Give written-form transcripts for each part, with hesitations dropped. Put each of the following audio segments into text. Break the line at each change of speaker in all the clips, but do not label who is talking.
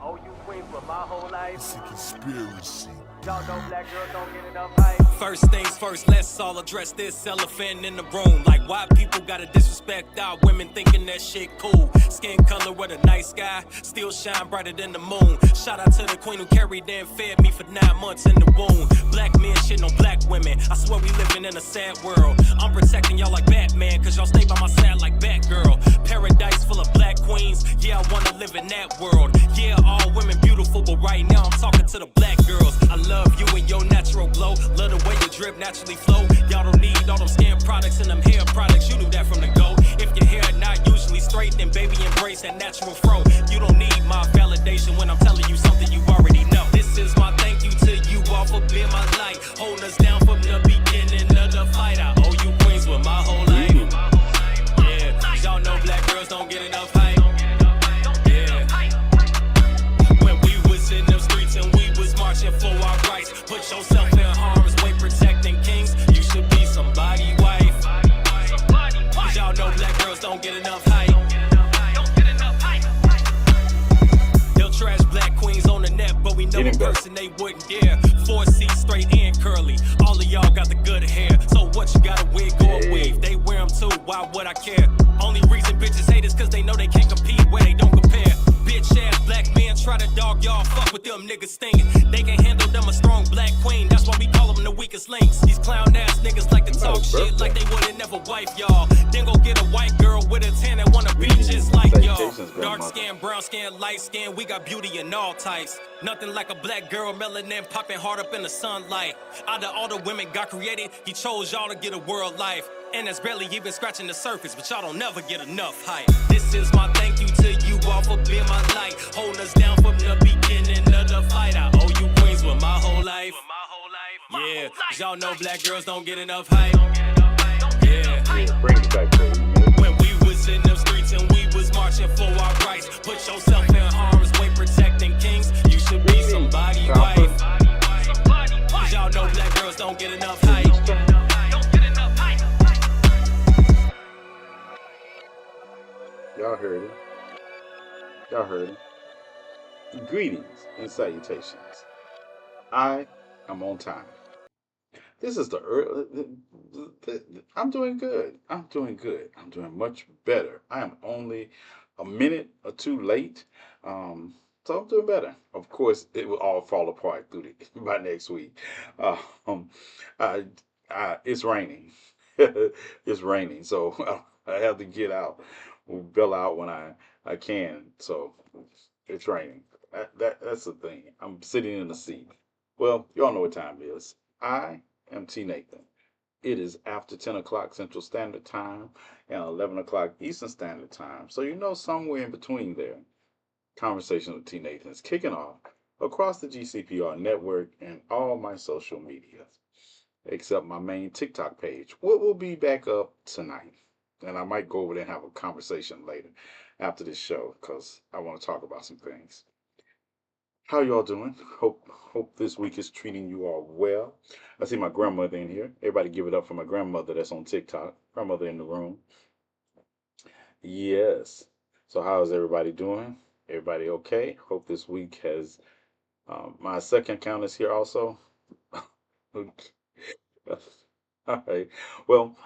I owe you queens for my whole life.
It's a conspiracy.
Y'all know black girls don't get enough hype.
First things first, let's all address this elephant in the room. Like, why people gotta disrespect our women thinking that shit cool? Skin color with a nice guy, still shine brighter than the moon. Shout out to the queen who carried and fed me for 9 months in the womb. Black men shitting on black women, I swear we living in a sad world. I'm protecting y'all like Batman, cause y'all stay by my side like Batgirl. Paradise full of black queens, yeah, I wanna live in that world. Yeah, all women beautiful, but right now I'm talking to the black girls. I love you and your natural glow, love the way your drip naturally flow. Y'all don't need all them skin products and them hair products, you knew that from the go. If your hair not usually straight, then baby embrace that natural fro. You don't need my validation when I'm telling you something you already know. This is my thank you to you all for being my light, holding us down from the beginning of the fight. I owe you queens with my whole life. Yeah, y'all know black girls don't get enough hype. Yeah, when we was in them streets and we was marching for our rights, put yourself in harm's way protecting kings, you should be somebody's wife. Y'all know black girls don't get enough hype. They'll trash black queens on the net, but we know in person they wouldn't dare. 4C straight and curly, all of y'all got the good hair. So what, you got a wig or a weave? They wear them too, why would I care? Only reason bitches hate is cause they know they can't compete where they don't compare. Bitch ass black men try to dog y'all, fuck with them niggas stinging. They can handle them a strong black queen, that's why we call them the weakest links. These clown ass niggas like to talk shit like they wouldn't never wife y'all. Then go get a white girl with a tan that wanna be just like y'all. Dark skin, brown skin, light skin, we got beauty in all types. Nothing like a black girl, melanin popping hard up in the sunlight. Out of all the women God created, he chose y'all to get a world life. And that's barely even scratching the surface, but y'all don't never get enough hype. This is my thank you to you all for being my light, holding us down from the beginning of the fight. I owe you queens with my whole life. Yeah, y'all know black girls don't get enough hype. Yeah,
Bring it back to you.
when we was in them streets and we was marching for our rights, put yourself in harm's way protecting kings, you should be somebody's wife. Y'all know black girls don't get enough hype.
Y'all heard it. Y'all heard it. Greetings and salutations. I am on time. This is the early. I'm doing good. I'm doing good. I'm doing much better. I am only a minute or two late. So I'm doing better. Of course, it will all fall apart by next week. Um, it's raining. It's raining, so I have to get out, bail out when I can. So it's raining. That's the thing. I'm sitting in the seat. Well, y'all know what time it is. I am TNathan. It is after 10 o'clock Central Standard Time and 11 o'clock Eastern Standard Time. So you know somewhere in between there, Conversation with TNathan is kicking off across the GCPR network and all my social media, except my main TikTok page. We'll be back up tonight. And I might go over there and have a conversation later after this show because I want to talk about some things. How y'all doing? Hope this week is treating you all well. I see my grandmother in here. Everybody give it up for my grandmother that's on TikTok. Grandmother in the room. Yes. So how is everybody doing? Everybody okay? Hope this week has my second account is here also. All right. Well,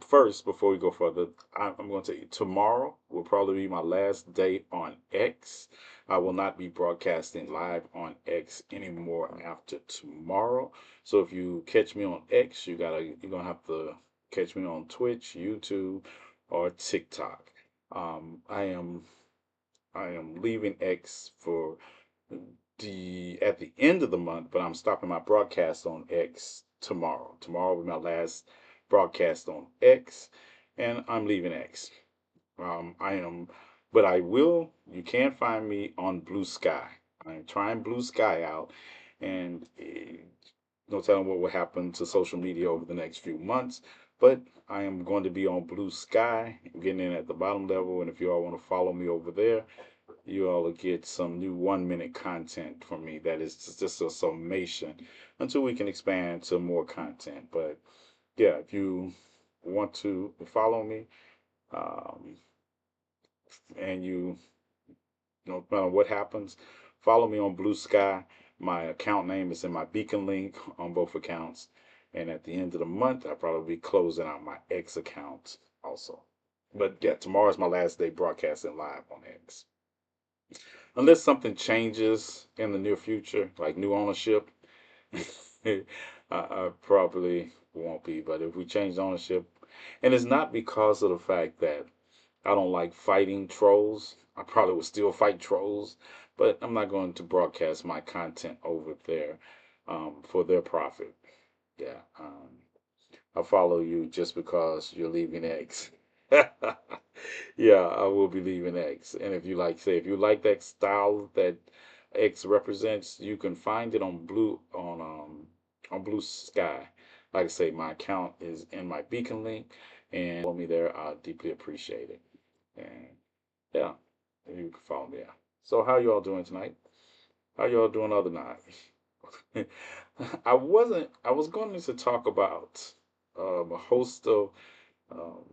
first, before we go further, I'm going to tell you tomorrow will probably be my last day on X. I will not be broadcasting live on X anymore after tomorrow. So if you catch me on X, you're gonna have to catch me on Twitch, YouTube, or TikTok. I am leaving X for at the end of the month, but I'm stopping my broadcast on X tomorrow. Tomorrow will be my last broadcast on X, and I'm leaving X. But I will. You can find me on Blue Sky. I'm trying Blue Sky out, and no telling what will happen to social media over the next few months. But I am going to be on Blue Sky, getting in at the bottom level, and if you all want to follow me over there, you all will get some new 1-minute content from me. That is just a summation until we can expand to more content. But yeah, if you want to follow me, and no matter what happens, Follow me on Blue Sky. My account name is in my beacon link on both accounts. And at the end of the month, I'll probably be closing out my X account also. But yeah, tomorrow's my last day broadcasting live on X. Unless something changes in the near future, like new ownership, I probably won't be. But if we change ownership, and it's not because of the fact that I don't like fighting trolls, I probably would still fight trolls, but I'm not going to broadcast my content over there for their profit. Yeah, I'll follow you just because you're leaving X. Yeah, I will be leaving X. And if you like, say, if you like that style that X represents, you can find it on Blue Sky. Like I say, my account is in my beacon link, and follow me there. I deeply appreciate it. And yeah, you can follow me there. So how you all doing tonight? How y'all doing other night? I was going to talk about a host of um,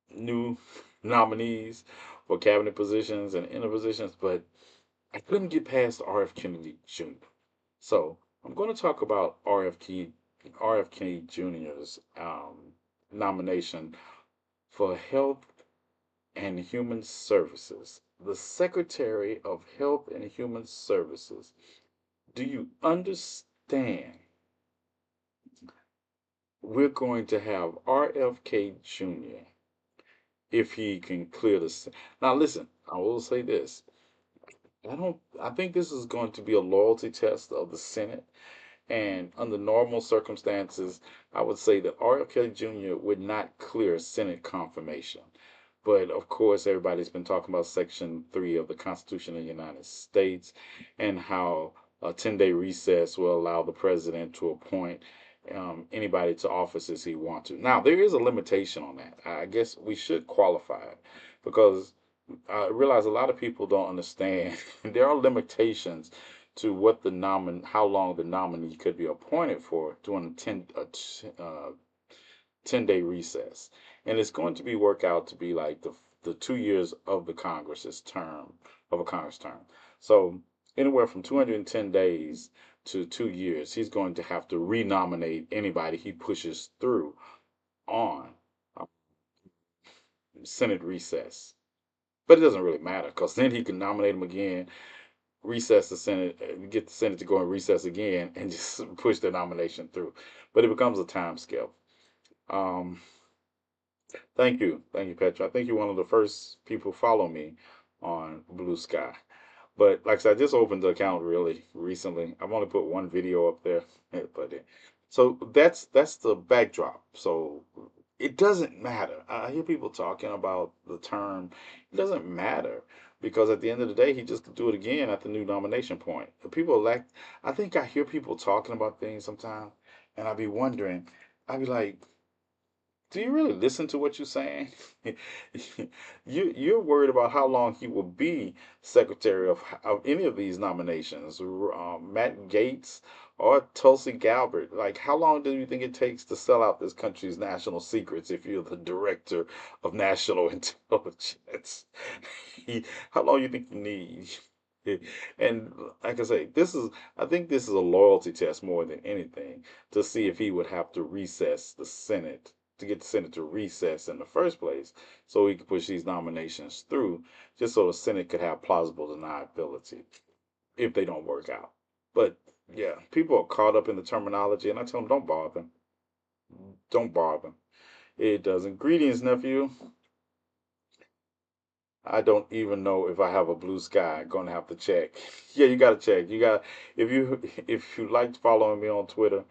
new nominees for cabinet positions and inner positions, but I couldn't get past RF Kennedy Jr. So I'm going to talk about RFK Jr.'s nomination for Health and Human Services. The Secretary of Health and Human Services. Do you understand? We're going to have RFK Jr. if he can clear the. Now, listen, I will say this. I think this is going to be a loyalty test of the Senate. And under normal circumstances, I would say that RFK Jr. would not clear Senate confirmation. But of course, everybody's been talking about Section 3 of the Constitution of the United States and how a 10-day recess will allow the president to appoint anybody to offices he wants to. Now, there is a limitation on that. I guess we should qualify it because I realize a lot of people don't understand. There are limitations to what how long the nominee could be appointed for during a 10-day recess. And it's going to be work out to be like the 2 years of the Congress's term, of a Congress term. So anywhere from 210 days to 2 years, he's going to have to renominate anybody he pushes through on uh, Senate recess. But it doesn't really matter because then he can nominate him again, recess the Senate, get the Senate to go and recess again, and just push the nomination through. But it becomes a time scale. Um, thank you, Petra. I think you're one of the first people follow me on Blue Sky. But like I said, I just opened the account really recently. I've only put one video up there, but so that's the backdrop. So it doesn't matter. I hear people talking about the term. It doesn't matter because at the end of the day, he just could do it again at the new nomination point. People like, I think I hear people talking about things sometimes, and I'd be wondering, I'd be like, do you really listen to what you're saying? You're worried about how long he will be secretary of any of these nominations, Matt Gates or Tulsi Gabbard. Like, how long do you think it takes to sell out this country's national secrets if you're the director of national intelligence? How long do you think you need? And like I say, I think this is a loyalty test more than anything to see if he would have to recess the Senate to get the Senate to recess in the first place so he could push these nominations through just so the Senate could have plausible deniability if they don't work out. But yeah, people are caught up in the terminology, and I tell them, don't bother. Don't bother. It doesn't. Greetings, nephew. I don't even know if I have a Blue Sky. Gonna have to check. Yeah, you gotta check. You got if you liked following me on Twitter,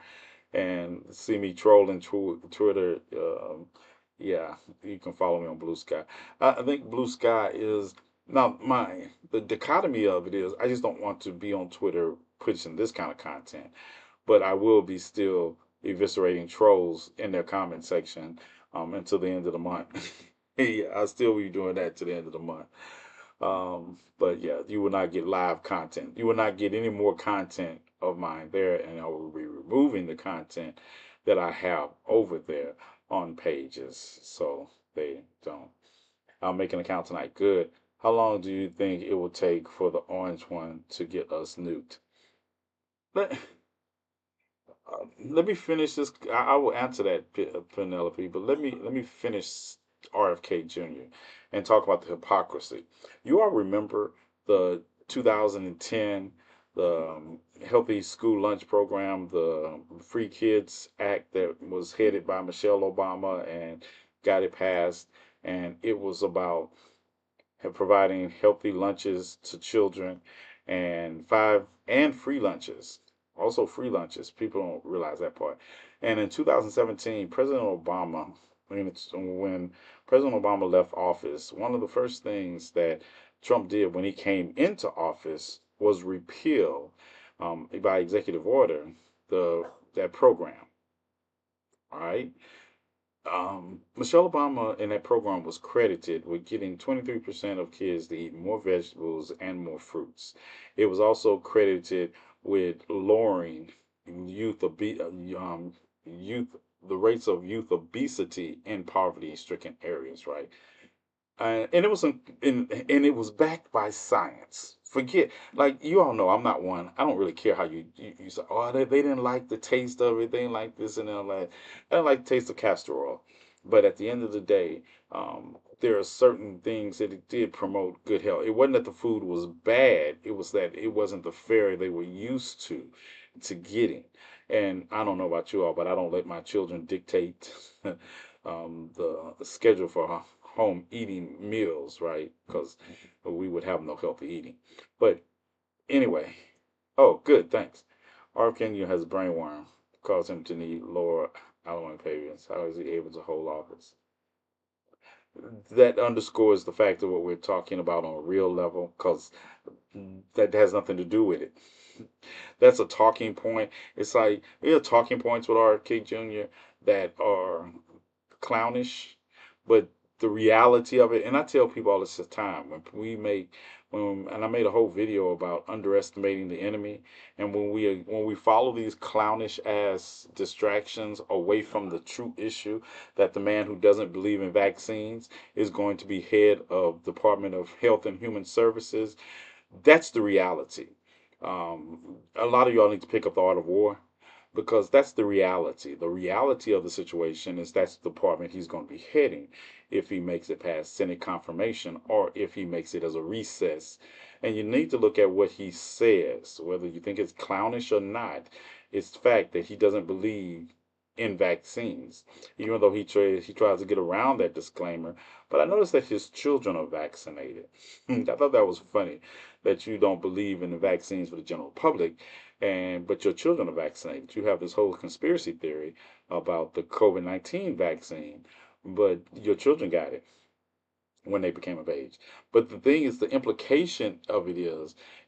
and see me trolling Twitter, yeah, you can follow me on Blue Sky. I think Blue Sky is now the dichotomy of it is I just don't want to be on Twitter pushing this kind of content, but I will be still eviscerating trolls in their comment section until the end of the month. Yeah, I'll still be doing that to the end of the month. But yeah, you will not get live content. You will not get any more content of mine there, and I will be removing the content that I have over there on pages so they don't. I'll make an account tonight. Good. How long do you think it will take for the orange one to get us nuked? Let, let me finish this. I will answer that, Penelope, but let me finish RFK Jr. and talk about the hypocrisy. You all remember the 2010 the Healthy School Lunch Program, the Free Kids Act that was headed by Michelle Obama and got it passed, and it was about providing healthy lunches to children and free lunches. Also free lunches. People don't realize that part. And in 2017, President Obama, when President Obama left office, one of the first things that Trump did when he came into office was repeal, by executive order, the that program. All right. Michelle Obama in that program was credited with getting 23% of kids to eat more vegetables and more fruits. It was also credited with lowering youth youth the rates of youth obesity in poverty-stricken areas, right? And it was and it was backed by science. Forget, like, you all know, I'm not one. I don't really care how you say, oh, they didn't like the taste of it. They didn't like this and all that. I don't like the taste of castor oil. But at the end of the day, there are certain things that it did promote good health. It wasn't that the food was bad. It was that it wasn't the fare they were used to getting. And I don't know about you all, but I don't let my children dictate the schedule for home eating meals, right? Because we would have no healthy eating. But anyway, oh, good, thanks. R. Kenya has a brain worm, caused him to need lower alimony payments. How is he able to hold office? That underscores the fact of what we're talking about on a real level, because that has nothing to do with it. That's a talking point. It's like we have talking points with R.K. Jr. that are clownish, but the reality of it, and I tell people all this time, and I made a whole video about underestimating the enemy, and when we follow these clownish ass distractions away from the true issue that the man who doesn't believe in vaccines is going to be head of Department of Health and Human Services, that's the reality. A lot of y'all need to pick up the art of war, because that's the reality. The reality of the situation is that's the department he's going to be heading if he makes it past Senate confirmation or if he makes it as a recess. And you need to look at what he says, whether you think it's clownish or not. It's the fact that he doesn't believe in vaccines, even though he tries to get around that disclaimer. But I noticed that his children are vaccinated. I thought that was funny, that you don't believe in the vaccines for the general public, and but your children are vaccinated. You have this whole conspiracy theory about the COVID-19 vaccine, but your children got it when they became of age. But the thing is, the implication of it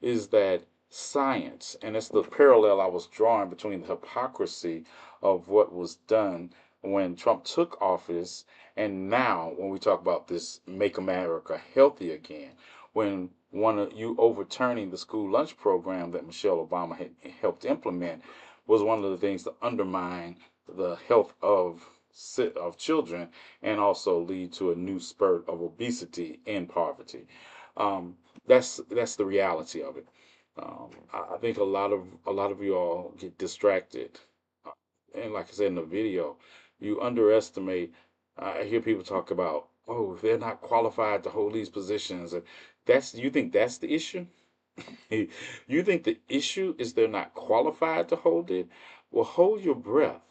is that science, and it's the parallel I was drawing between the hypocrisy of what was done when Trump took office and now when we talk about this make America healthy again, when one of you overturning the school lunch program that Michelle Obama had helped implement was one of the things to undermine the health of children and also lead to a new spurt of obesity and poverty. Um, that's the reality of it. I think a lot of you all get distracted, uh, and like I said in the video, you underestimate. I hear people talk about, oh, they're not qualified to hold these positions, and that's you think that's the issue. You think the issue is they're not qualified to hold it? Well, hold your breath,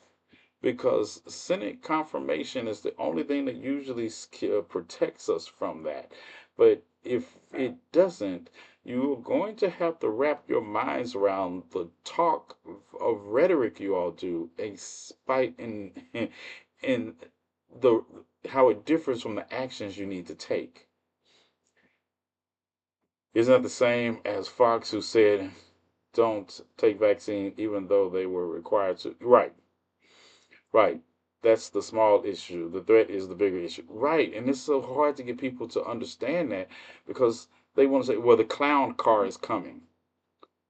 because Senate confirmation is the only thing that usually protects us from that. But if it doesn't, you're going to have to wrap your minds around the talk of rhetoric you all do, spite in the how it differs from the actions you need to take. Isn't that the same as Fox, who said don't take vaccine even though they were required to? Right, right. That's the small issue. The threat is the bigger issue. Right. And it's so hard to get people to understand that, because they want to say, well, the clown car is coming.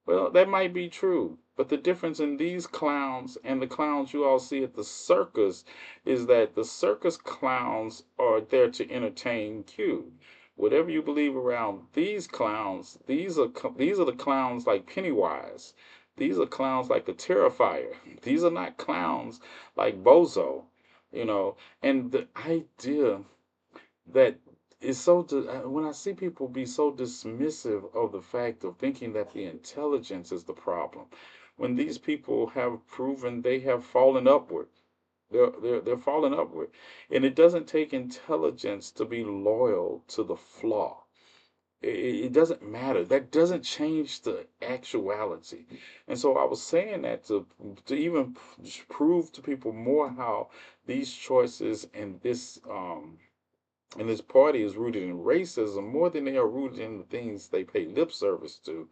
Well, that might be true. But the difference in these clowns and the clowns you all see at the circus is that the circus clowns are there to entertain you. Whatever you believe around these clowns, these are the clowns like Pennywise. These are clowns like the Terrifier. These are not clowns like Bozo, you know. And the idea that is so when I see people be so dismissive of the fact of thinking that the intelligence is the problem, when these people have proven they have fallen upward, they're falling upward, and it doesn't take intelligence to be loyal to the flaw. It doesn't matter. That doesn't change the actuality. And so I was saying that to even prove to people more how these choices and this party is rooted in racism more than they are rooted in the things they pay lip service to.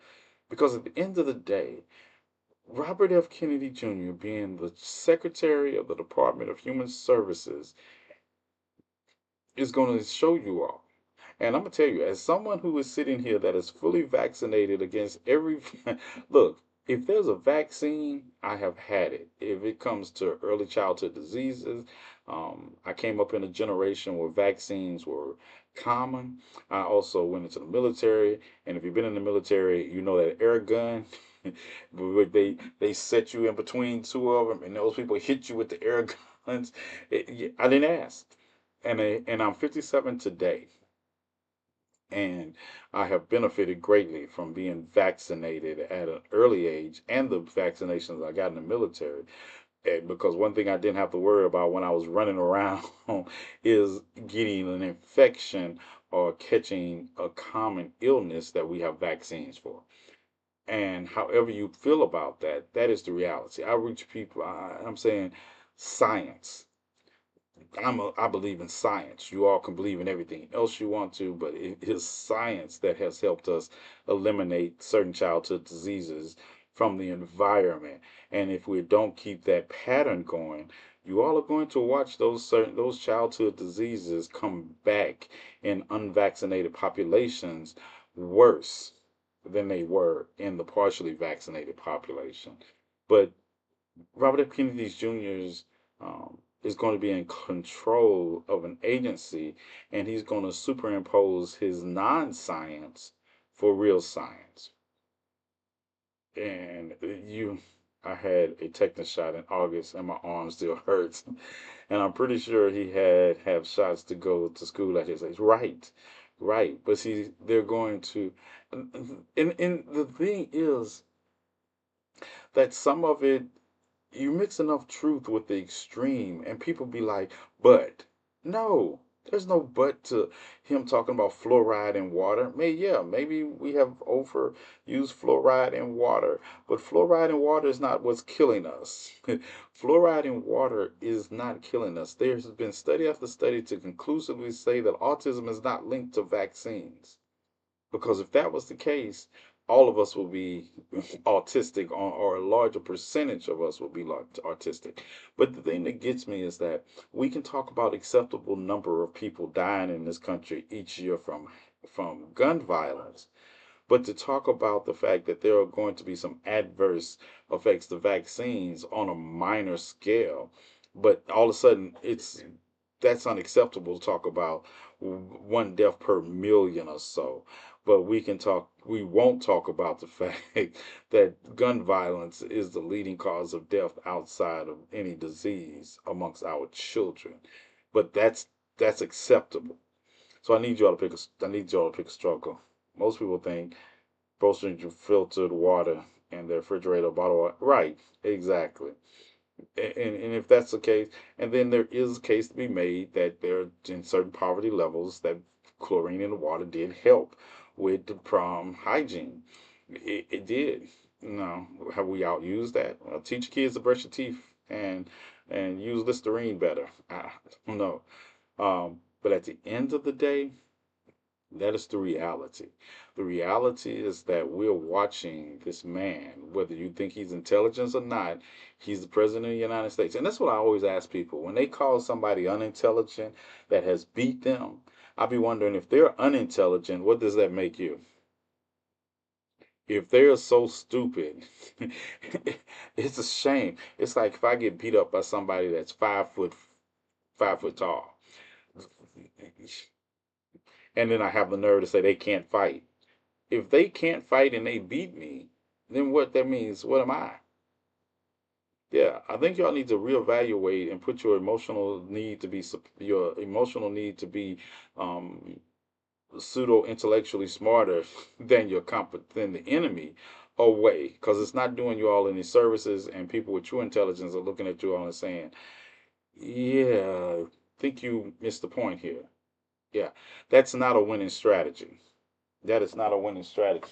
Because at the end of the day, Robert F. Kennedy Jr., being the Secretary of the Department of Human Services, is going to show you all. And I'm gonna tell you, as someone who is sitting here that is fully vaccinated against every look, if there's a vaccine, I have had it. If it comes to early childhood diseases, I came up in a generation where vaccines were common. I also went into the military, and if you've been in the military, you know that air gun. They set you in between two of them, and those people hit you with the air guns. I didn't ask, and I'm 57 today, and I have benefited greatly from being vaccinated at an early age and the vaccinations I got in the military. And because one thing I didn't have to worry about when I was running around is getting an infection or catching a common illness that we have vaccines for. And however you feel about that, that is the reality. I reach people, I'm saying science. I believe in science. You all can believe in everything else you want to, but it is science that has helped us eliminate certain childhood diseases from the environment. And if we don't keep that pattern going, you all are going to watch those childhood diseases come back in unvaccinated populations worse than they were in the partially vaccinated population. But Robert F. Kennedy Jr.'s is going to be in control of an agency, and he's going to superimpose his non-science for real science. And I had a tetanus shot in August, and my arm still hurts. And I'm pretty sure he had have shots to go to school at his age. Right, right. But see, they're going to, and the thing is that some of it you mix enough truth with the extreme, and people be like, but no, there's no but to him talking about fluoride in water. Maybe we have overused fluoride in water, but fluoride in water is not what's killing us. Fluoride in water is not killing us. There's been study after study to conclusively say that autism is not linked to vaccines. Because if that was the case, all of us will be autistic, or a larger percentage of us will be autistic. But the thing that gets me is that we can talk about acceptable number of people dying in this country each year from gun violence, but to talk about the fact that there are going to be some adverse effects to vaccines on a minor scale, but all of a sudden that's unacceptable to talk about one death per million or so. But we won't talk about the fact that gun violence is the leading cause of death outside of any disease amongst our children. But that's acceptable. So I need y'all to pick a struggle. Most people think both drinking filtered water and their refrigerator bottle water. Right, exactly. And if that's the case, and then there is a case to be made that there in certain poverty levels that chlorine in the water did help with the prom hygiene. It did. No, have we outused that? Well, teach your kids to brush your teeth and use Listerine better. I don't know. But at the end of the day, that is the reality. The reality is that we're watching this man, whether you think he's intelligent or not, he's the president of the United States. And that's what I always ask people. When they call somebody unintelligent that has beat them, I'll be wondering if they're unintelligent, what does that make you? If they're so stupid, it's a shame. It's like if I get beat up by somebody that's 5 foot tall. And then I have the nerve to say they can't fight. If they can't fight and they beat me, then what that means, what am I? Yeah, I think y'all need to reevaluate and put your emotional need to be your emotional need to be um, pseudo intellectually smarter than than the enemy away, because it's not doing you all any services, and people with true intelligence are looking at you all and saying, "Yeah, think you missed the point here." Yeah, that's not a winning strategy. That is not a winning strategy.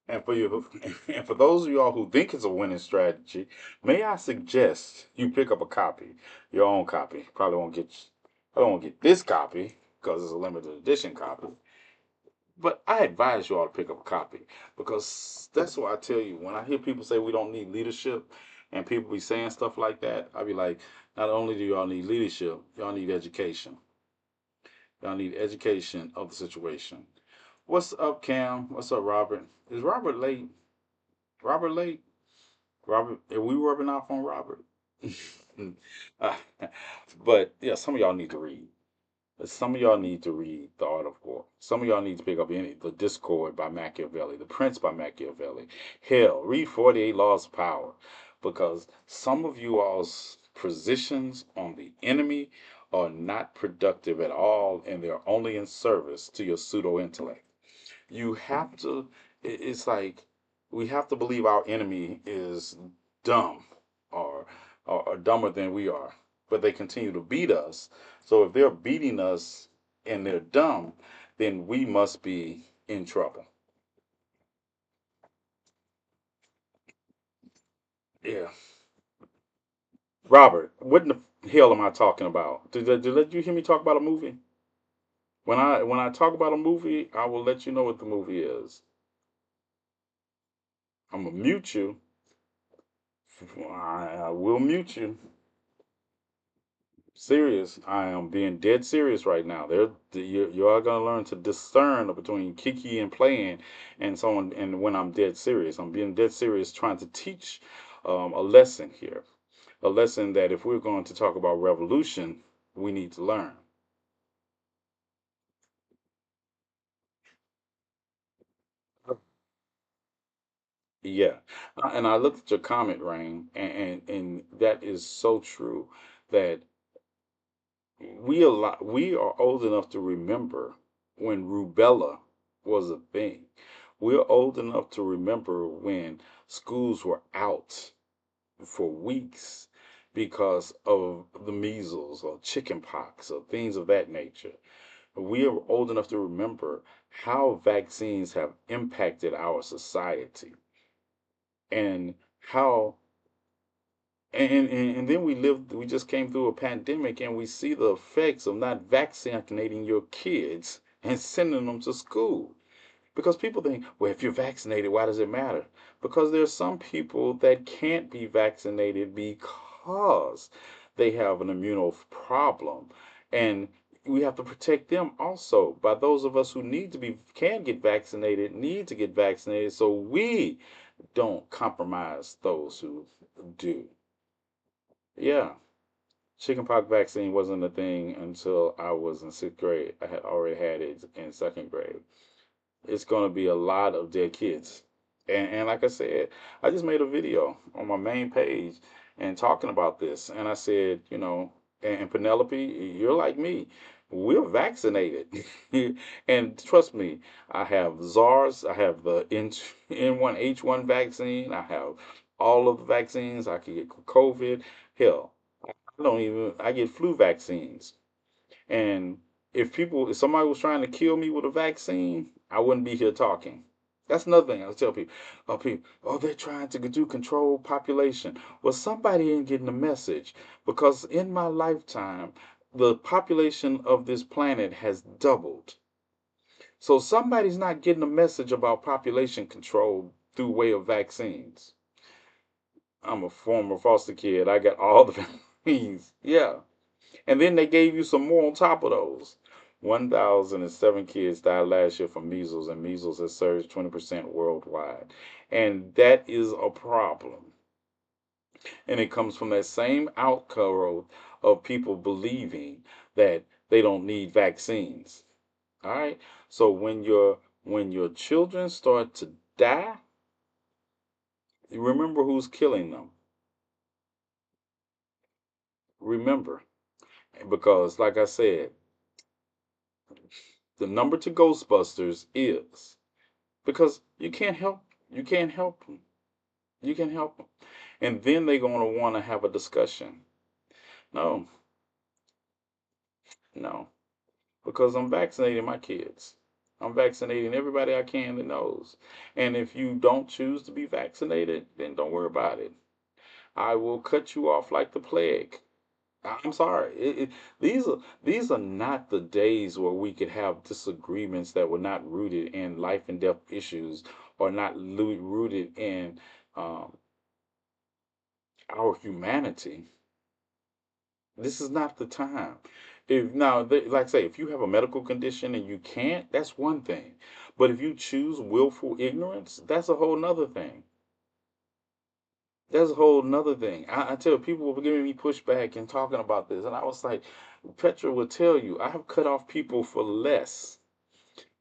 And for you, and for those of y'all who think it's a winning strategy, may I suggest you pick up a copy, your own copy. Probably won't get this copy because it's a limited edition copy. But I advise you all to pick up a copy, because that's what I tell you. When I hear people say we don't need leadership, and people be saying stuff like that, I be like, not only do y'all need leadership, y'all need education. Y'all need education of the situation. What's up, Cam? What's up, Robert? Is Robert late? Robert late? Robert, are we rubbing off on Robert? Uh, but yeah, some of y'all need to read. Some of y'all need to read The Art of War. Some of y'all need to pick up any The Discord by Machiavelli, The Prince by Machiavelli. Hell, read 48 Laws of Power, because some of you all's positions on the enemy are not productive at all, and they're only in service to your pseudo intellect. You have to, it's like we have to believe our enemy is dumb, or, or dumber than we are, but they continue to beat us. So if they're beating us and they're dumb, then we must be in trouble. Yeah. Robert, what in the hell am I talking about? Did you hear me talk about a movie? When I talk about a movie, I will let you know what the movie is. I'm gonna mute you. I will mute you. Serious. I am being dead serious right now. You are gonna learn to discern between kiki and playing, and so on. And when I'm dead serious, I'm being dead serious, trying to teach a lesson here. A lesson that if we're going to talk about revolution, we need to learn. Yeah. And I looked at your comment, Rain, and that is so true. That we are old enough to remember when rubella was a thing. We're old enough to remember when schools were out for weeks because of the measles or chicken pox or things of that nature. We are old enough to remember how vaccines have impacted our society, and how and then we just came through a pandemic, and we see the effects of not vaccinating your kids and sending them to school. Because people think, well, if you're vaccinated, why does it matter? Because there's some people that can't be vaccinated because they have an immuno problem. And we have to protect them also. By those of us who can get vaccinated, need to get vaccinated, so we don't compromise those who do. Yeah. Chickenpox vaccine wasn't a thing until I was in sixth grade. I had already had it in second grade. It's going to be a lot of dead kids. And like I said, I just made a video on my main page and talking about this. And I said, and Penelope, you're like me. We're vaccinated. And trust me, I have SARS, I have the N1H1 vaccine, I have all of the vaccines. I can get COVID. Hell, I get flu vaccines. And if somebody was trying to kill me with a vaccine, I wouldn't be here talking. That's another thing I tell people. They're trying to do control population. Well, somebody ain't getting the message, because in my lifetime, the population of this planet has doubled. So somebody's not getting the message about population control through way of vaccines. I'm a former foster kid. I got all the vaccines. Yeah. And then they gave you some more on top of those. 1,007 kids died last year from measles, and measles has surged 20% worldwide. And that is a problem. And it comes from that same outgrowth of people believing that they don't need vaccines. All right. So when your children start to die, remember who's killing them. Remember, because like I said, the number to Ghostbusters is because you can't help them. You can help them, and then they're going to want to have a discussion. No, no, because I'm vaccinating my kids. I'm vaccinating everybody I can that knows. And if you don't choose to be vaccinated, then don't worry about it. I will cut you off like the plague. I'm sorry. These are not the days where we could have disagreements that were not rooted in life and death issues or not rooted in um, our humanity. This is not the time. If now, like I say, if you have a medical condition and you can't, that's one thing. But if you choose willful ignorance, that's a whole nother thing. That's a whole nother thing. I tell people were giving me pushback and talking about this, and I was like, Petra will tell you, I have cut off people for less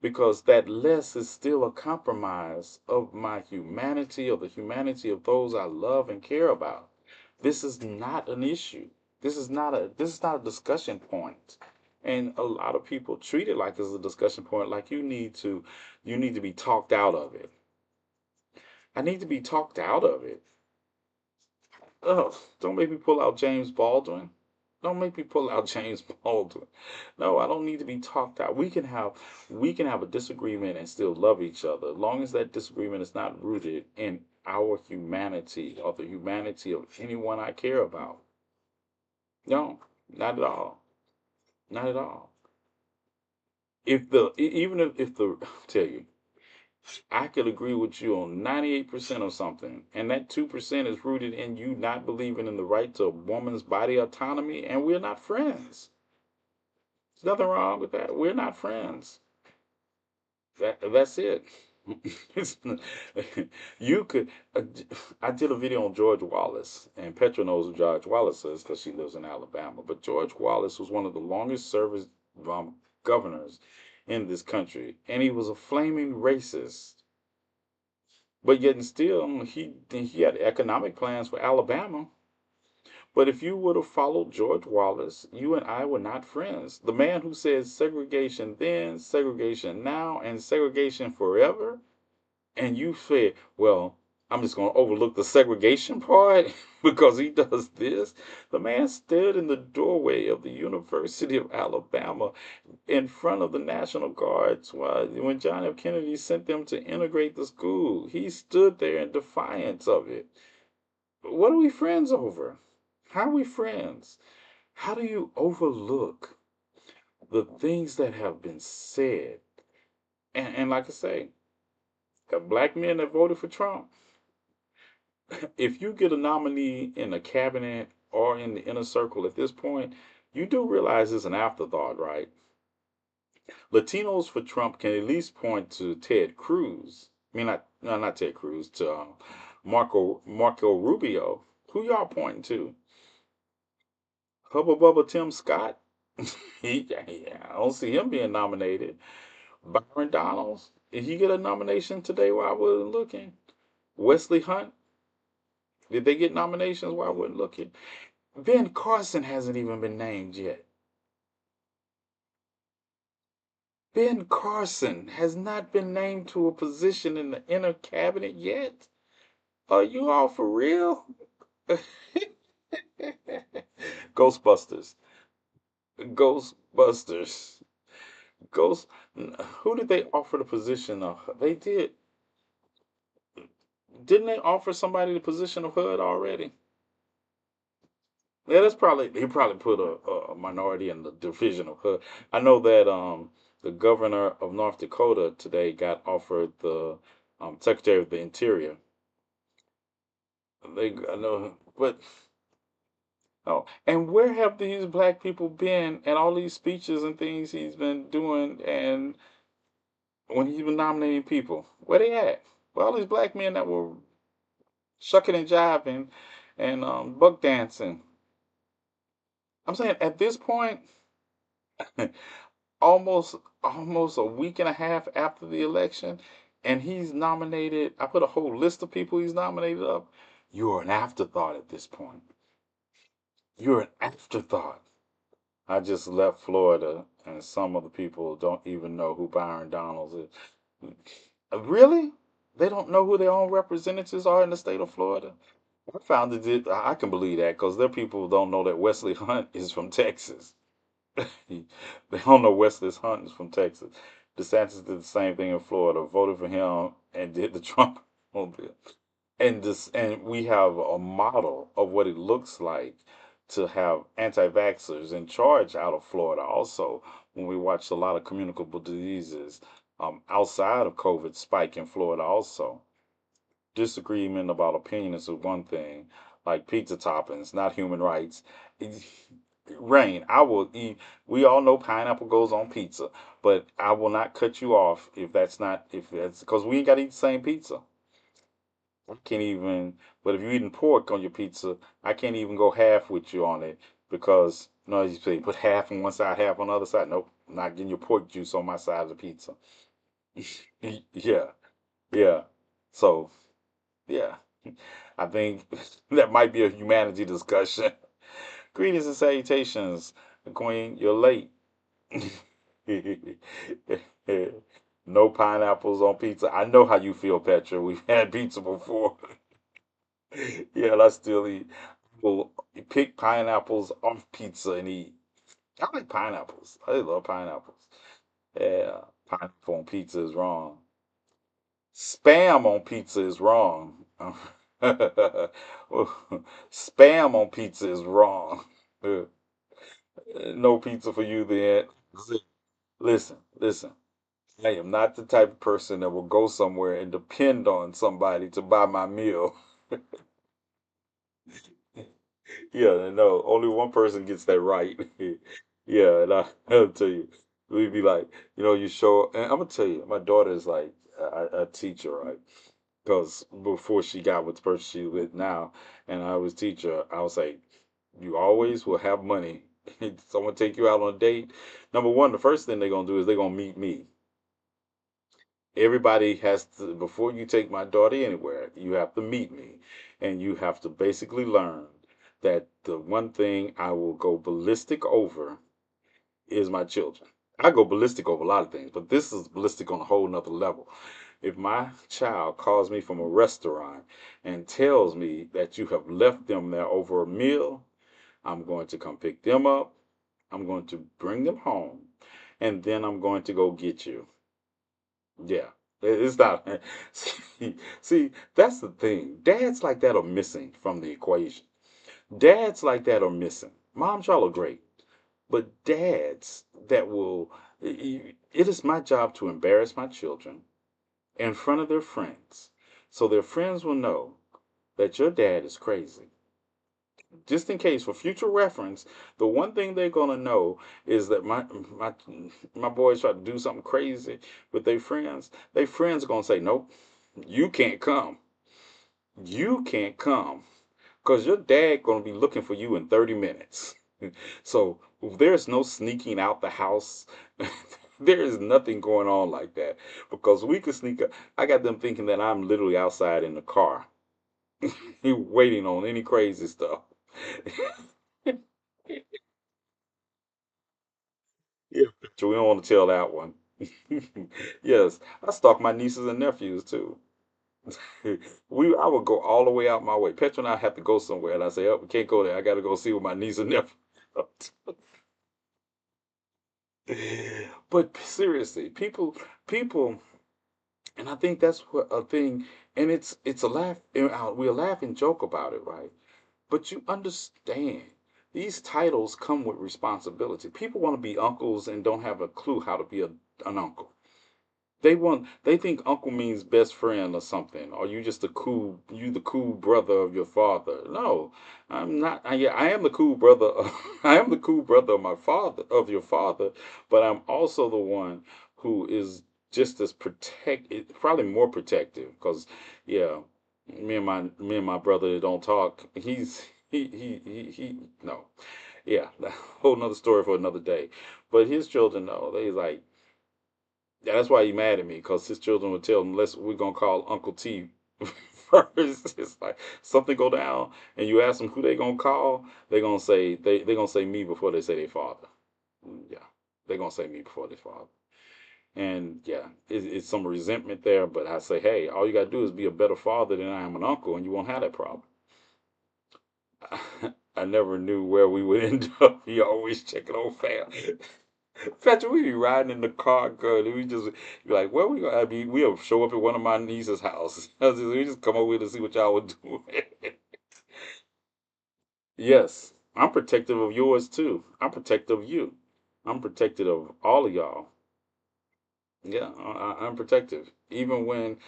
because that less is still a compromise of my humanity, of the humanity of those I love and care about. This is not an issue. This is not a discussion point. And a lot of people treat it like it's a discussion point, like you need to be talked out of it. I need to be talked out of it. Oh, don't make me pull out James Baldwin. Don't make me pull out James Baldwin. No, I don't need to be talked out. We can have a disagreement and still love each other, as long as that disagreement is not rooted in our humanity or the humanity of anyone I care about. No, not at all. Not at all. Even if the tell you, I could agree with you on 98% of something, and that 2% is rooted in you not believing in the right to a woman's body autonomy, and we're not friends. There's nothing wrong with that. We're not friends. That's it. You could. I did a video on George Wallace, and Petra knows who George Wallace is because she lives in Alabama. But George Wallace was one of the longest service governors in this country, and he was a flaming racist. But yet and still, he had economic plans for Alabama. But if you would have followed George Wallace, you and I were not friends. The man who says segregation then, segregation now, and segregation forever, and you said, well, I'm just going to overlook the segregation part because he does this. The man stood in the doorway of the University of Alabama in front of the National Guards when John F. Kennedy sent them to integrate the school. He stood there in defiance of it. What are we friends over? How are we friends? How do you overlook the things that have been said? And like I say, the black men that voted for Trump, if you get a nominee in the cabinet or in the inner circle at this point, you do realize it's an afterthought, right? Latinos for Trump can at least point to Ted Cruz. I mean, not Ted Cruz, to Marco Rubio. Who y'all pointing to? Hubba Bubba Tim Scott? I don't see him being nominated. Byron Donalds? Did he get a nomination today while I wasn't looking? Wesley Hunt? Did they get nominations while I wasn't looking? Ben Carson hasn't even been named yet. Ben Carson has not been named to a position in the inner cabinet yet. Are you all for real? Ghostbusters. Ghostbusters. Ghost. Who did they offer the position of? They did. Didn't they offer somebody the position of HUD already? Yeah, they probably put a minority in the division of HUD. I know that the governor of North Dakota today got offered the Secretary of the Interior. I know, but oh, and where have these black people been and all these speeches and things he's been doing and when he's been nominating people? Where they at? Well, all these black men that were shucking and jiving and buck dancing. I'm saying at this point, almost almost a week and a half after the election, and he's nominated. I put a whole list of people he's nominated up. You're an afterthought at this point. You're an afterthought. I just left Florida, and some of the people don't even know who Byron Donalds is. Really? They don't know who their own representatives are in the state of Florida? I found I can believe that because their people don't know that Wesley Hunt is from Texas. They don't know Wesley Hunt is from Texas. DeSantis did the same thing in Florida, voted for him and did the Trump bill. And we have a model of what it looks like to have anti-vaxxers in charge out of Florida. Also, when we watched a lot of communicable diseases outside of COVID spike in Florida, also disagreement about opinions is one thing, like pizza toppings, not human rights. Rain, I will eat. We all know pineapple goes on pizza, but I will not cut you off if that's because we ain't got to eat the same pizza. I can't even. But if you're eating pork on your pizza, I can't even go half with you on it because you say put half on one side, half on the other side. Nope, I'm not getting your pork juice on my side of the pizza. Yeah, yeah. So yeah, I think that might be a humanity discussion. Greetings and salutations, Queen. You're late. No pineapples on pizza. I know how you feel, Petra. We've had pizza before. Yeah, and I still eat. Well, pick pineapples off pizza and eat. I like pineapples. I love pineapples. Yeah, pineapple on pizza is wrong. Spam on pizza is wrong. Spam on pizza is wrong. No pizza for you then. Listen. I am not the type of person that will go somewhere and depend on somebody to buy my meal. Yeah, no, only one person gets that right. Yeah, and I'll tell you, we'd be like, you show, and I'm gonna tell you, my daughter is like a teacher, right? Because before she got with the person she with now, and I was teacher, I was like, you always will have money. Someone take you out on a date. Number one, the first thing they're gonna do is they're gonna meet me. Everybody has to, before you take my daughter anywhere, you have to meet me. And you have to basically learn that the one thing I will go ballistic over is my children. I go ballistic over a lot of things, but this is ballistic on a whole nother level. If my child calls me from a restaurant and tells me that you have left them there over a meal, I'm going to come pick them up. I'm going to bring them home. And then I'm going to go get you. Yeah, it's not. See, that's the thing. Dads like that are missing from the equation. Dads like that are missing. Moms, y'all are great, but dads that will. It is my job to embarrass my children in front of their friends, so their friends will know that your dad is crazy. Just in case, for future reference, the one thing they're gonna know is that my boys try to do something crazy with their friends. Their friends are gonna say, "Nope, you can't come. You can't come, cause your dad gonna be looking for you in 30 minutes." So there's no sneaking out the house. There is nothing going on like that because we could sneak up. I got them thinking that I'm literally outside in the car, waiting on any crazy stuff. Yeah, so we don't want to tell that one. Yes, I stalk my nieces and nephews too. I would go all the way out my way. Petra and I have to go somewhere, and I say, "Oh, we can't go there. I got to go see what my niece and nephew." But seriously, people, and I think that's what a thing. And it's a laugh. We'll laugh and joke about it, right? But you understand, these titles come with responsibility. People want to be uncles and don't have a clue how to be an uncle. They think uncle means best friend or something, or you the cool brother of your father. No, I'm not. Yeah, I am the cool brother. I am the cool brother of my father, of your father, but I'm also the one who is just as probably more protective, because yeah. Me and my brother don't talk. He no. Yeah, whole nother story for another day. But his children know. They like, yeah, that's why he mad at me, because his children would tell him, "Let's we're gonna call Uncle T first." It's like something go down, and you ask them who they gonna call, they gonna say me before they say their father. Yeah, they gonna say me before their father. And yeah, it's some resentment there. But I say, hey, all you gotta do is be a better father than I am an uncle, and you won't have that problem. I never knew where we would end up. He always checking on fam. Patrick, we be riding in the car, girl, and we just be like, where we gonna be? We'll show up at one of my niece's houses. We just come over here to see what y'all would do. Yes, I'm protective of yours too. I'm protective of you. I'm protective of all of y'all. Yeah, I'm protective. Even when,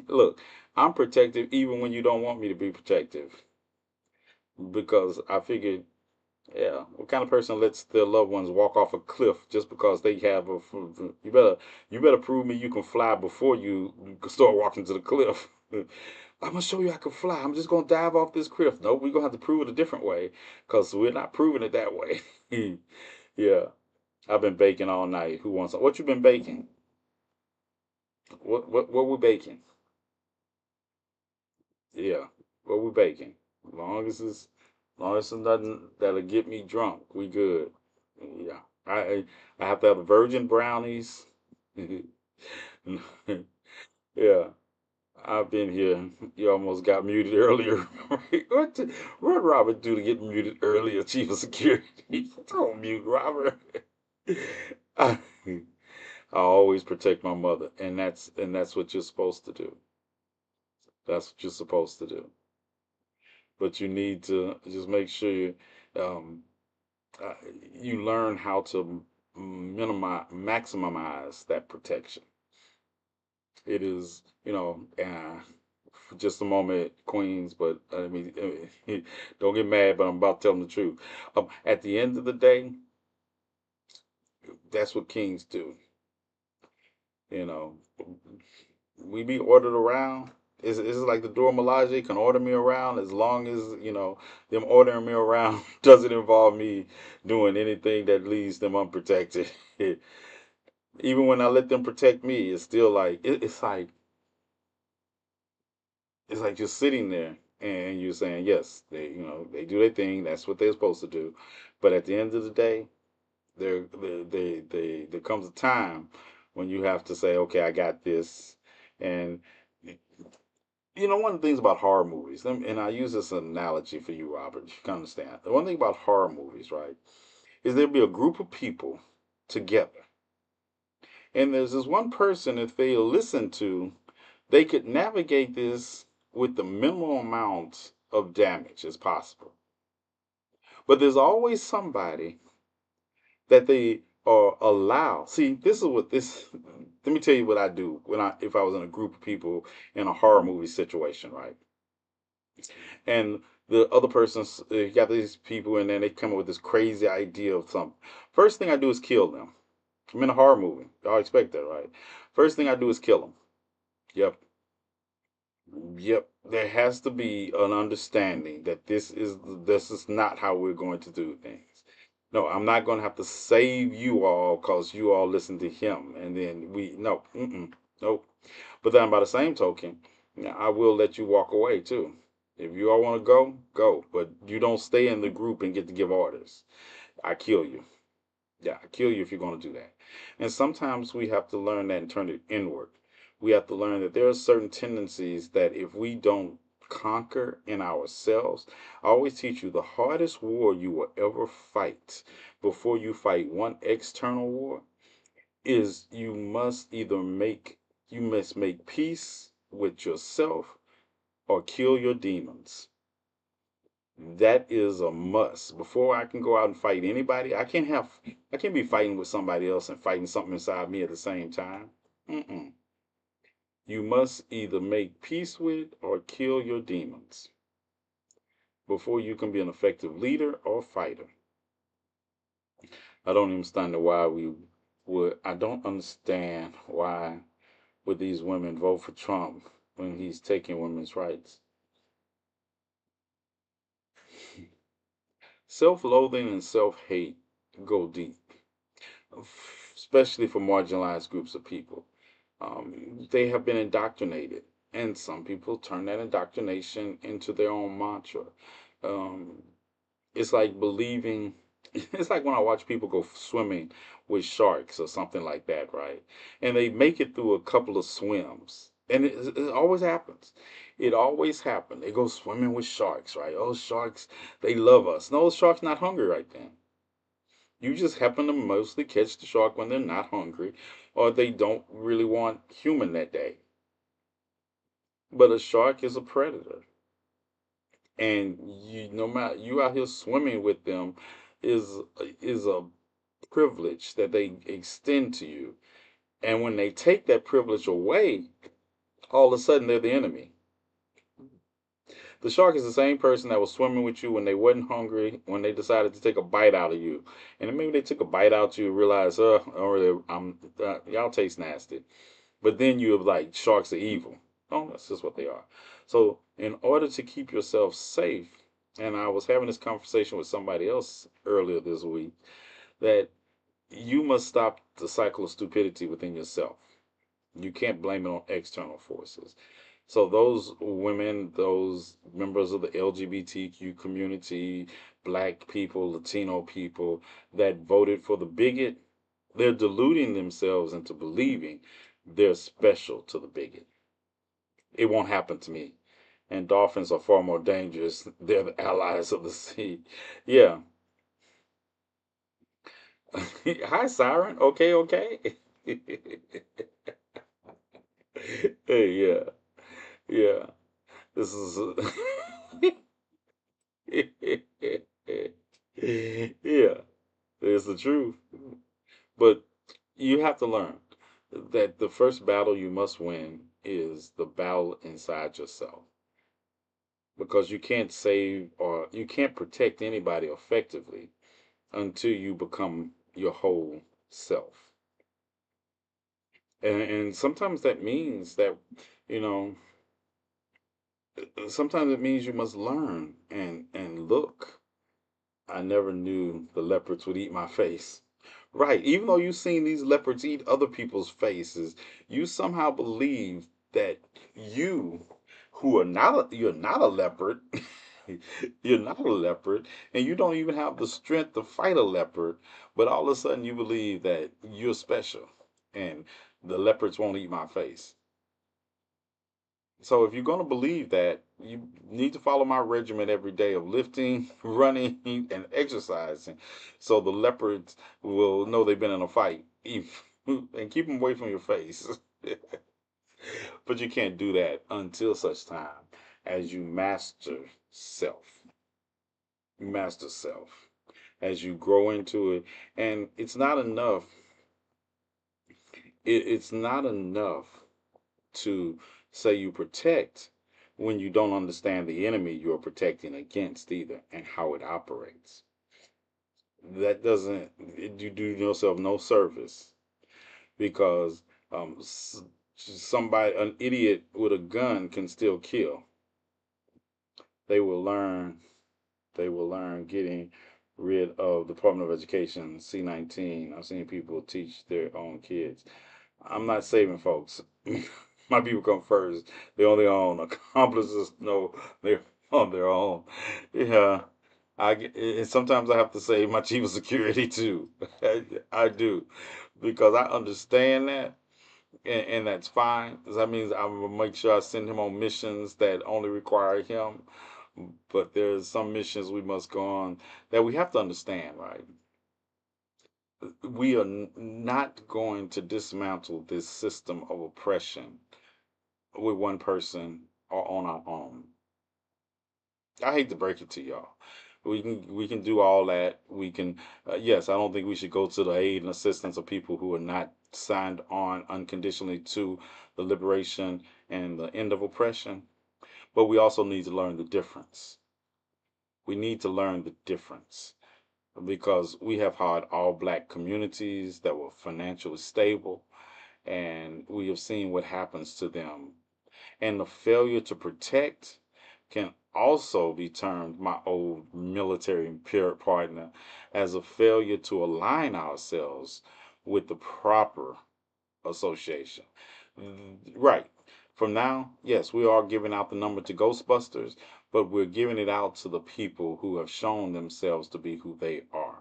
look, I'm protective even when you don't want me to be protective. Because I figured, yeah, what kind of person lets their loved ones walk off a cliff just because they have a? You better prove me you can fly before you start walking to the cliff. I'm gonna show you I can fly. I'm just gonna dive off this cliff. No, we're gonna have to prove it a different way, because we're not proving it that way. Yeah, I've been baking all night. Who wants? What you been baking? What we baking? Yeah, what we baking? As long as it's nothing that'll get me drunk, we good. Yeah, I have to have the virgin brownies. Yeah, I've been here. You almost got muted earlier. What Robert do to get muted earlier, Chief of Security? Don't mute Robert. I, I always protect my mother, and that's what you're supposed to do. That's what you're supposed to do. But you need to just make sure um, uh, you learn how to maximize that protection. It is, for just a moment, Queens, but I mean, don't get mad, but I'm about to tell them the truth. At the end of the day, that's what kings do. You know, we be ordered around. It's like the Dora Milaje can order me around, as long as, them ordering me around doesn't involve me doing anything that leaves them unprotected. Even when I let them protect me, it's still like it's like just sitting there and you're saying, yes, they do their thing. That's what they're supposed to do. But at the end of the day, there comes a time when you have to say, okay, I got this. And one of the things about horror movies, and I use this analogy for you, Robert, you can understand. The one thing about horror movies, right, is there'll be a group of people together. And there's this one person, if they listen to, they could navigate this with the minimal amount of damage as possible. But there's always somebody that they are allowed. See, this is what this. Let me tell you what I do if I was in a group of people in a horror movie situation, right? And the other person's you got these people, and then they come up with this crazy idea of something. First thing I do is kill them. I'm in a horror movie. Y'all expect that, right? First thing I do is kill them. Yep. Yep, there has to be an understanding that this is not how we're going to do things. No, I'm not going to have to save you all because you all listen to him, and then no, nope. But then by the same token, I will let you walk away too. If you all want to go, go, but you don't stay in the group and get to give orders. I kill you. Yeah, I kill you if you're going to do that. And sometimes we have to learn that and turn it inward. We have to learn that there are certain tendencies that if we don't conquer in ourselves, I always teach you the hardest war you will ever fight before you fight one external war is you must make peace with yourself or kill your demons. That is a must. Before I can go out and fight anybody, I can't be fighting with somebody else and fighting something inside me at the same time. Mm-mm. You must either make peace with or kill your demons before you can be an effective leader or fighter. I don't understand why we would. I don't understand why would these women vote for Trump when he's taking women's rights. Self loathing and self hate go deep, especially for marginalized groups of people. They have been indoctrinated, and some people turn that indoctrination into their own mantra. Um, it's like believing, it's like when I watch people go swimming with sharks or something like that, right? And they make it through a couple of swims. And it always happens. It always happens. They go swimming with sharks, right? Oh, sharks, they love us. No, the shark's not hungry right then. You just happen to mostly catch the shark when they're not hungry or they don't really want human that day. But a shark is a predator. And you no matter you out here swimming with them is is a privilege that they extend to you. And when they take that privilege away, all of a sudden they're the enemy. The shark is the same person that was swimming with you when they wasn't hungry, when they decided to take a bite out of you. And then maybe they took a bite out of you and realized, or y'all taste nasty. But then you're like, sharks are evil. Oh, that's just what they are. So, in order to keep yourself safe, and I was having this conversation with somebody else earlier this week, that you must stop the cycle of stupidity within yourself. You can't blame it on external forces. So, those women, those members of the LGBTQ community, black people, Latino people that voted for the bigot, they're deluding themselves into believing they're special to the bigot. It won't happen to me. And dolphins are far more dangerous. They're the allies of the sea. Yeah. Hi, Siren. Okay, okay. Hey, yeah, yeah. This is. Yeah, it's the truth. But you have to learn that the first battle you must win is the battle inside yourself. Because you can't save or you can't protect anybody effectively until you become your whole self. And sometimes that means that, you know, sometimes it means you must learn and look. I never knew the leopards would eat my face. Right. Even though you've seen these leopards eat other people's faces, you somehow believe that you, who are not you're not a leopard, you're not a leopard, and you don't even have the strength to fight a leopard, but all of a sudden you believe that you're special and the leopards won't eat my face. So if you're going to believe that, you need to follow my regimen every day of lifting, running, and exercising. So the leopards will know they've been in a fight and keep them away from your face. But you can't do that until such time as you master self. Master self. As you grow into it. And it's not enough to say you protect when you don't understand the enemy you're protecting against either and how it operates. That doesn't, you do yourself no service because somebody, an idiot with a gun can still kill. They will learn, they will learn getting rid of the Department of Education, C-19. I've seen people teach their own kids. I'm not saving folks. My people come first. They're on their own. Accomplices, no, they're on their own. Yeah, and sometimes I have to say my chief of security too. I do, because I understand that, and that's fine. 'Cause that means I'm gonna make sure I send him on missions that only require him. But there's some missions we must go on that we have to understand, right? We are not going to dismantle this system of oppression with one person or on our own. I hate to break it to y'all. We can do all that. We can yes, I don't think we should go to the aid and assistance of people who are not signed on unconditionally to the liberation and the end of oppression. But we also need to learn the difference. We need to learn the difference because we have had all black communities that were financially stable and we have seen what happens to them. And the failure to protect can also be termed, my old military partner, as a failure to align ourselves with the proper association. Right. From now, yes, we are giving out the number to Ghostbusters, but we're giving it out to the people who have shown themselves to be who they are.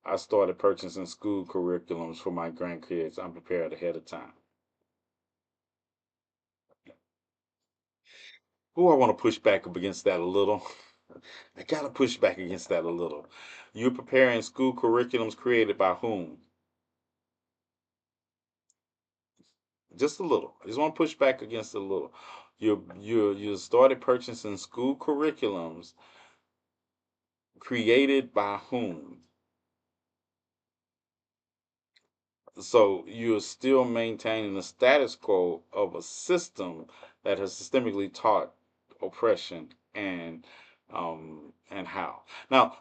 I started purchasing school curriculums for my grandkids. I'm prepared ahead of time. Oh, I want to push back up against that a little. I got to push back against that a little. You're preparing school curriculums created by whom? Just a little. I just want to push back against it a little. You started purchasing school curriculums created by whom? So you're still maintaining the status quo of a system that has systemically taught oppression and how. Now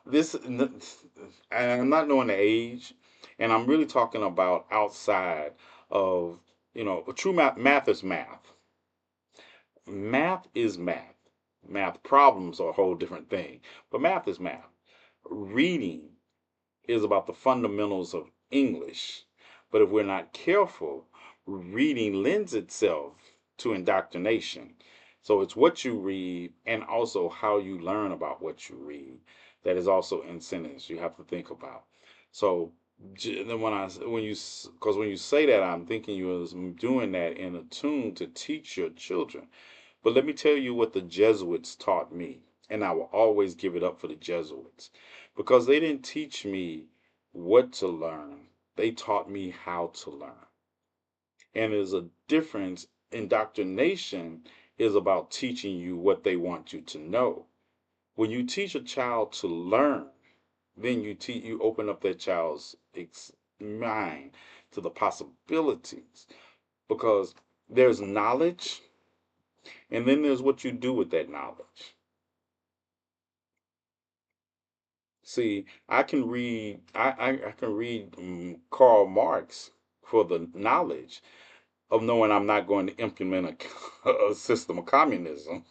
I'm not knowing the age, and I'm really talking about outside of true math is math. Math is math. Math problems are a whole different thing, but math is math. Reading is about the fundamentals of English. But if we're not careful, reading lends itself to indoctrination. So it's what you read and also how you learn about what you read that is also in sentence you have to think about. So then when you say that, I'm thinking you was doing that in a tune to teach your children. But let me tell you what the Jesuits taught me, and I will always give it up for the Jesuits because they didn't teach me what to learn, they taught me how to learn. And there's a difference. Indoctrination is about teaching you what they want you to know. When you teach a child to learn, then you open up that child's mind to the possibilities because there's knowledge and then there's what you do with that knowledge. See, I can read Karl Marx for the knowledge of knowing I'm not going to implement a system of communism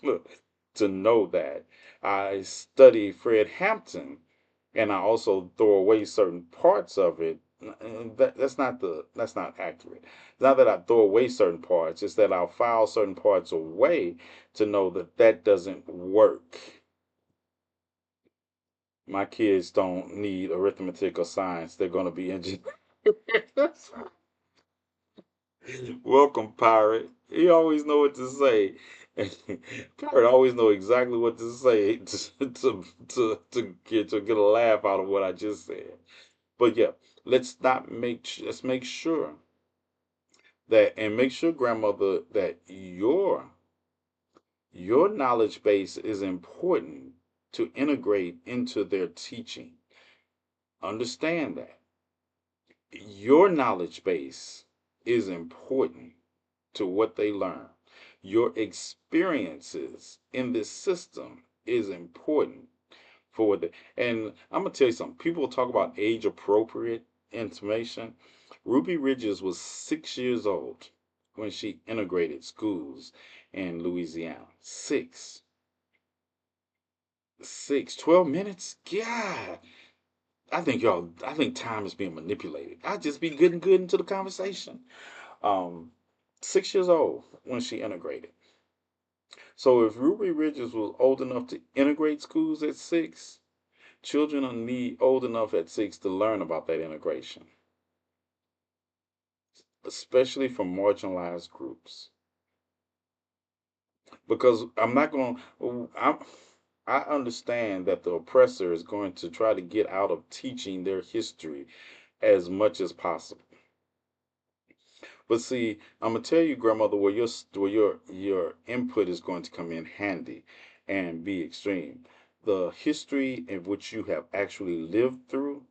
to know that. I study Fred Hampton and I also throw away certain parts of it. That's not accurate. It's not that I throw away certain parts, it's that I'll file certain parts away to know that that doesn't work. My kids don't need arithmetic or science. They're going to be engineers. Welcome, Pirate. He always know what to say. Pirate always know exactly what to say to get a laugh out of what I just said. But yeah, let's make sure make sure, grandmother, that your knowledge base is important to integrate into their teaching. Understand that your knowledge base is important to what they learn. Your experiences in this system is important for what they, and I'm gonna tell you something. People talk about age appropriate information. Ruby Ridges was 6 years old when she integrated schools in Louisiana. Six, 12 minutes? God, I think time is being manipulated. I just be good and good into the conversation. Um, 6 years old when she integrated. So if Ruby Ridges was old enough to integrate schools at 6, children are need old enough at 6 to learn about that integration, especially from marginalized groups. Because I understand that the oppressor is going to try to get out of teaching their history as much as possible. But see, I'm gonna tell you, grandmother, where your input is going to come in handy and be extreme. The history in which you have actually lived through,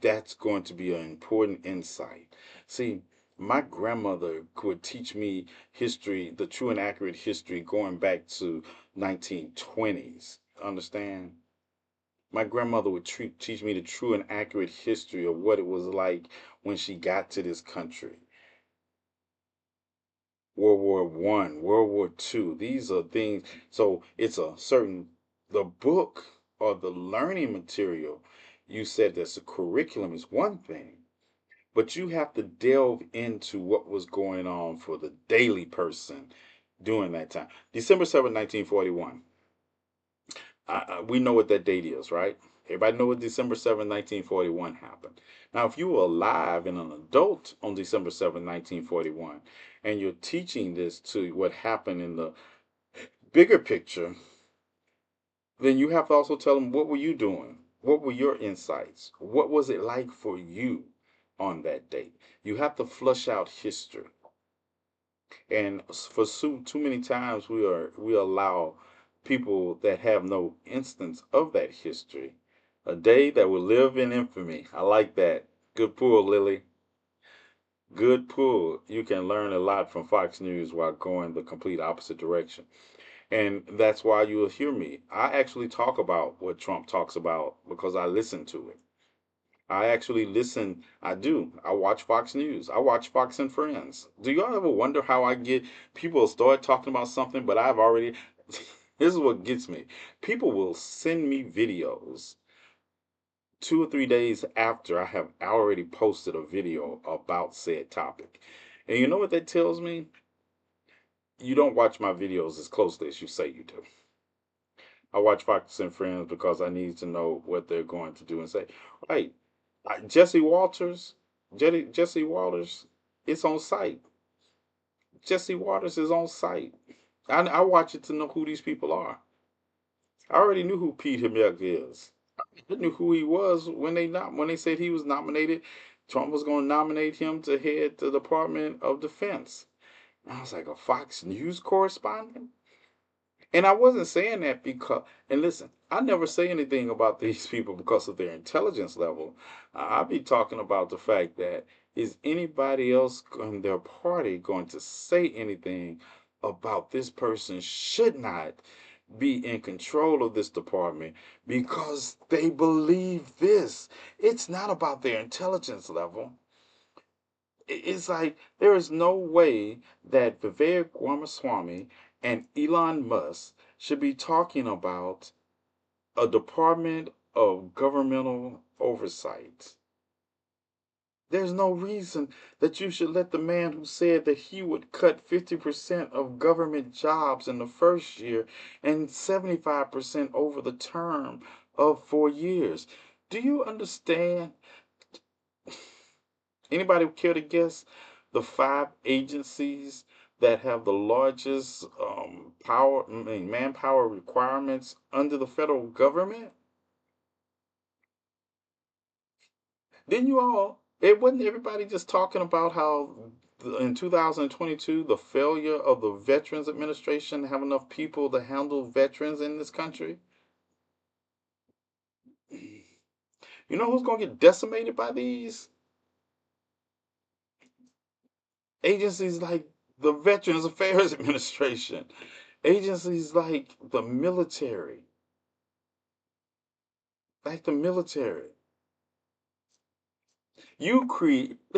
that's going to be an important insight. See, my grandmother could teach me history, the true and accurate history going back to 1920s. Understand? My grandmother would teach me the true and accurate history of what it was like when she got to this country. World War I, World War II. These are things. So it's a certain the book or the learning material. You said that the curriculum is one thing, but you have to delve into what was going on for the daily person during that time. December 7th, 1941. We know what that date is, right? Everybody know what December 7th, 1941 happened. Now, if you were alive and an adult on December 7th, 1941, and you're teaching this to what happened in the bigger picture, then you have to also tell them, what were you doing? What were your insights? What was it like for you on that date? You have to flush out history. And for too many times we allow people that have no instance of that history a day that will live in infamy. I like that. Good pull, Lily. Good pull. You can learn a lot from Fox News while going the complete opposite direction. And that's why you'll hear me. I actually talk about what Trump talks about because I listen to it. I actually listen. I do. I watch Fox News. I watch Fox and Friends. Do y'all ever wonder how I get people start talking about something, but I've already. This is what gets me. People will send me videos 2 or 3 days after I have already posted a video about said topic. And you know what that tells me? You don't watch my videos as closely as you say you do. I watch Fox and Friends because I need to know what they're going to do and say. Right. Jesse Walters, Jesse Waters, it's on site. Jesse Waters is on site. I watch it to know who these people are. I already knew who Pete Hemmick is. I knew who he was when they said he was nominated. Trump was going to nominate him to head the Department of Defense. And I was like, a Fox News correspondent? And I wasn't saying that because, and listen, I never say anything about these people because of their intelligence level. I'll be talking about the fact that is anybody else in their party going to say anything about this person should not be in control of this department because they believe this. It's not about their intelligence level. It's like there is no way that Vivek Ramaswamy and Elon Musk should be talking about a department of governmental oversight. There's no reason that you should let the man who said that he would cut 50% of government jobs in the first year and 75% over the term of 4 years. Do you understand? Anybody care to guess the five agencies that have the largest manpower requirements under the federal government? Didn't you all? It wasn't everybody just talking about how in 2022 the failure of the Veterans Administration to have enough people to handle veterans in this country. You know who's going to get decimated by these agencies like the Veterans Affairs Administration, agencies like the military.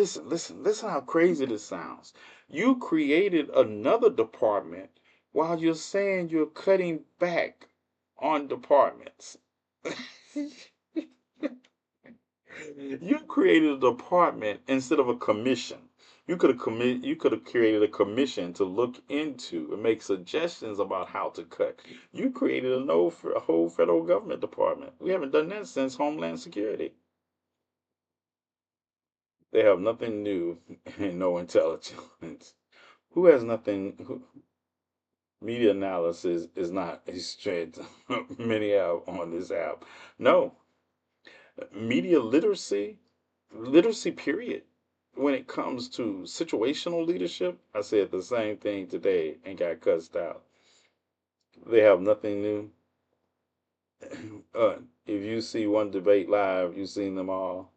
Listen how crazy this sounds. You created another department while you're saying you're cutting back on departments. You created a department instead of a commission. You could have created a commission to look into and make suggestions about how to cut. You created a whole federal government department. We haven't done that since Homeland Security. They have nothing new and no intelligence. Who has nothing? Media analysis is not a strength many have on this app. No, media literacy period. When it comes to situational leadership, I said the same thing today and got cussed out. They have nothing new. If you see one debate live, you've seen them all.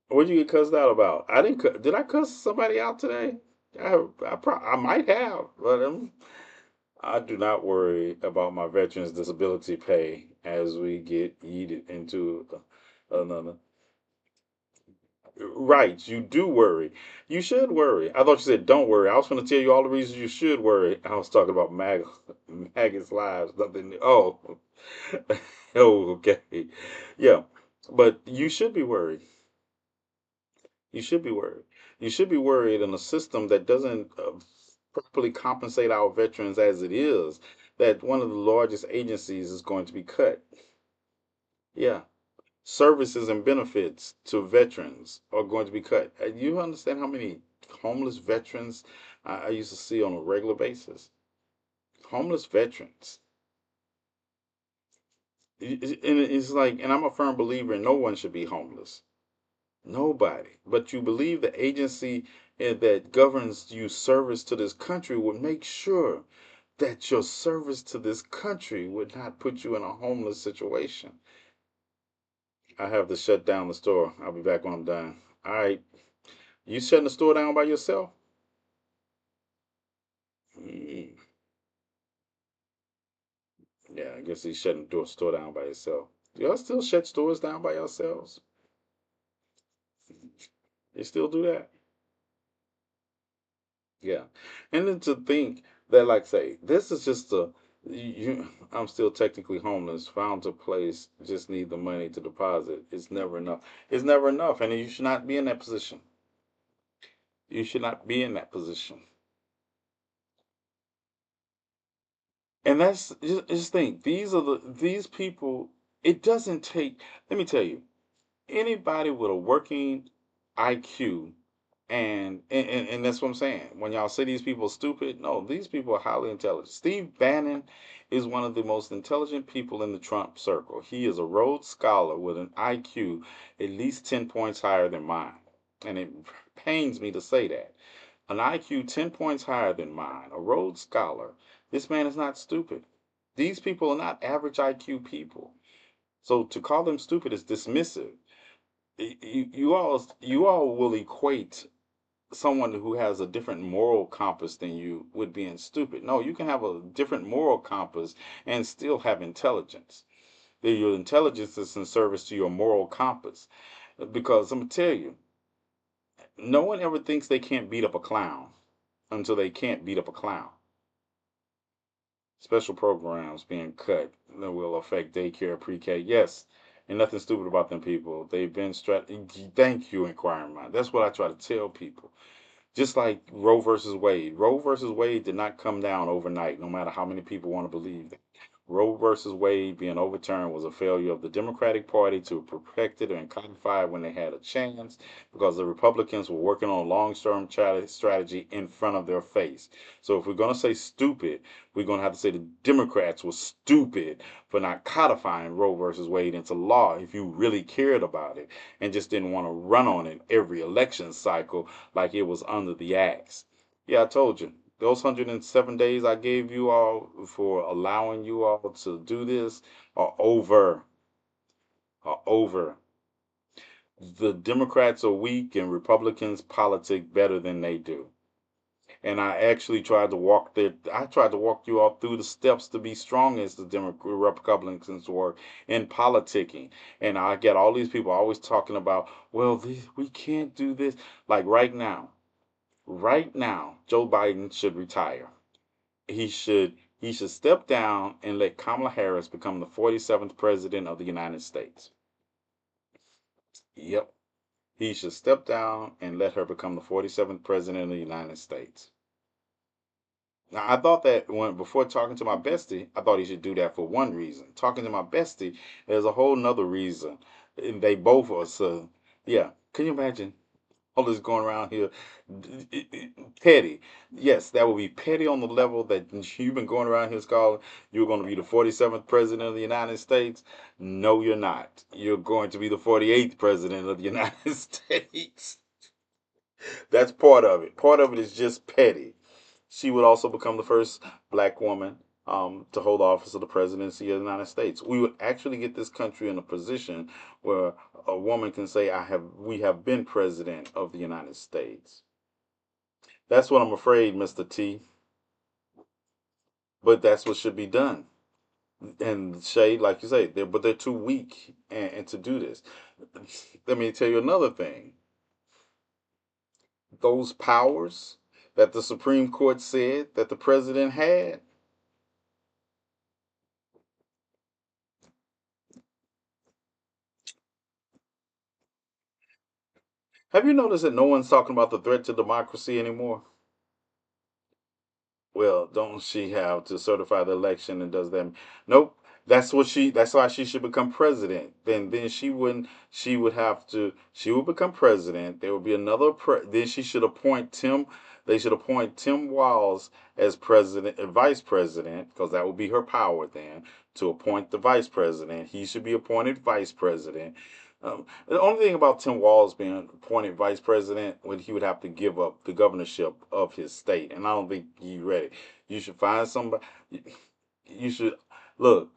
What'd you get cussed out about? I didn't. Did I cuss somebody out today? I might have, but I do not worry about my veterans' disability pay as we get yeeted into another. Right, you do worry. You should worry. I thought you said don't worry. I was going to tell you all the reasons you should worry. I was talking about maggots' lives. Nothing. Oh, oh, okay. Yeah, but you should be worried. You should be worried. You should be worried in a system that doesn't properly compensate our veterans as it is, that one of the largest agencies is going to be cut. Yeah. Services and benefits to veterans are going to be cut. You understand how many homeless veterans I used to see on a regular basis? Homeless veterans. And it's like, and I'm a firm believer in no one should be homeless. Nobody. But you believe the agency that governs you service to this country would make sure that your service to this country would not put you in a homeless situation. I have to shut down the store. I'll be back when I'm done. All right. You shutting the store down by yourself? Mm, yeah, I guess he's shutting the store down by himself. Y'all still shut stores down by yourselves? You still do that? Yeah. And then to think that, like, say, this is just I'm still technically homeless, found a place, just need the money to deposit. It's never enough. It's never enough. And you should not be in that position. You should not be in that position. And that's just think, these people, it doesn't take, let me tell you, anybody with a working IQ, and that's what I'm saying. When y'all say these people are stupid, no, these people are highly intelligent. Steve Bannon is one of the most intelligent people in the Trump circle. He is a Rhodes Scholar with an IQ at least 10 points higher than mine. And it pains me to say that. An IQ 10 points higher than mine, a Rhodes Scholar. This man is not stupid. These people are not average IQ people. So to call them stupid is dismissive. You all will equate someone who has a different moral compass than you with being stupid. No, you can have a different moral compass and still have intelligence. Your intelligence is in service to your moral compass. Because I'm gonna tell you, no one ever thinks they can't beat up a clown until they can't beat up a clown. Special programs being cut that will affect daycare, pre-K. Yes, and nothing stupid about them people. They've been Thank you, inquiring mind. That's what I try to tell people. Just like Roe versus Wade. Roe versus Wade did not come down overnight, no matter how many people want to believe that. Roe versus Wade being overturned was a failure of the Democratic Party to protect it and codify it when they had a chance because the Republicans were working on long term strategy in front of their face. So if we're going to say stupid, we're going to have to say the Democrats were stupid for not codifying Roe versus Wade into law if you really cared about it and just didn't want to run on it every election cycle like it was under the axe. Yeah, I told you. Those 107 days I gave you all for allowing you all to do this are over. Are over. The Democrats are weak and Republicans politic better than they do. And I tried to walk you all through the steps to be strong as the Republicans were in politicking. And I get all these people always talking about, well, we can't do this. Like right now, Joe Biden should retire. He should step down and let Kamala Harris become the 47th president of the United States. Yep. He should step down and let her become the 47th president of the United States. Now, I thought that when before talking to my bestie, I thought he should do that for one reason. Talking to my bestie, there's a whole nother reason. And they both are so, yeah. Can you imagine all this going around here? Petty. Yes, that would be petty on the level that you've been going around here calling. You're going to be the 47th president of the United States. No, you're not. You're going to be the 48th president of the United States. That's part of it. Part of it is just petty. She would also become the first black woman to hold the office of the presidency of the United States. We would actually get this country in a position where a woman can say, we have been president of the United States." That's what I'm afraid, Mr. T. But that's what should be done. And Shay, like you say, they're too weak and to do this. Let me tell you another thing. those powers that the Supreme Court said that the president had? Have you noticed that no one's talking about the threat to democracy anymore? Well, don't she have to certify the election and does that? Nope. That's why she should become president. Then she would have to she would become president. There would be then she should appoint Tim they should appoint Tim Walz as president and vice president because that would be her power then to appoint the vice president. He should be appointed vice president. The only thing about Tim Walz being appointed vice president would he would have to give up the governorship of his state, and I don't think he's ready. You should find somebody. You should look.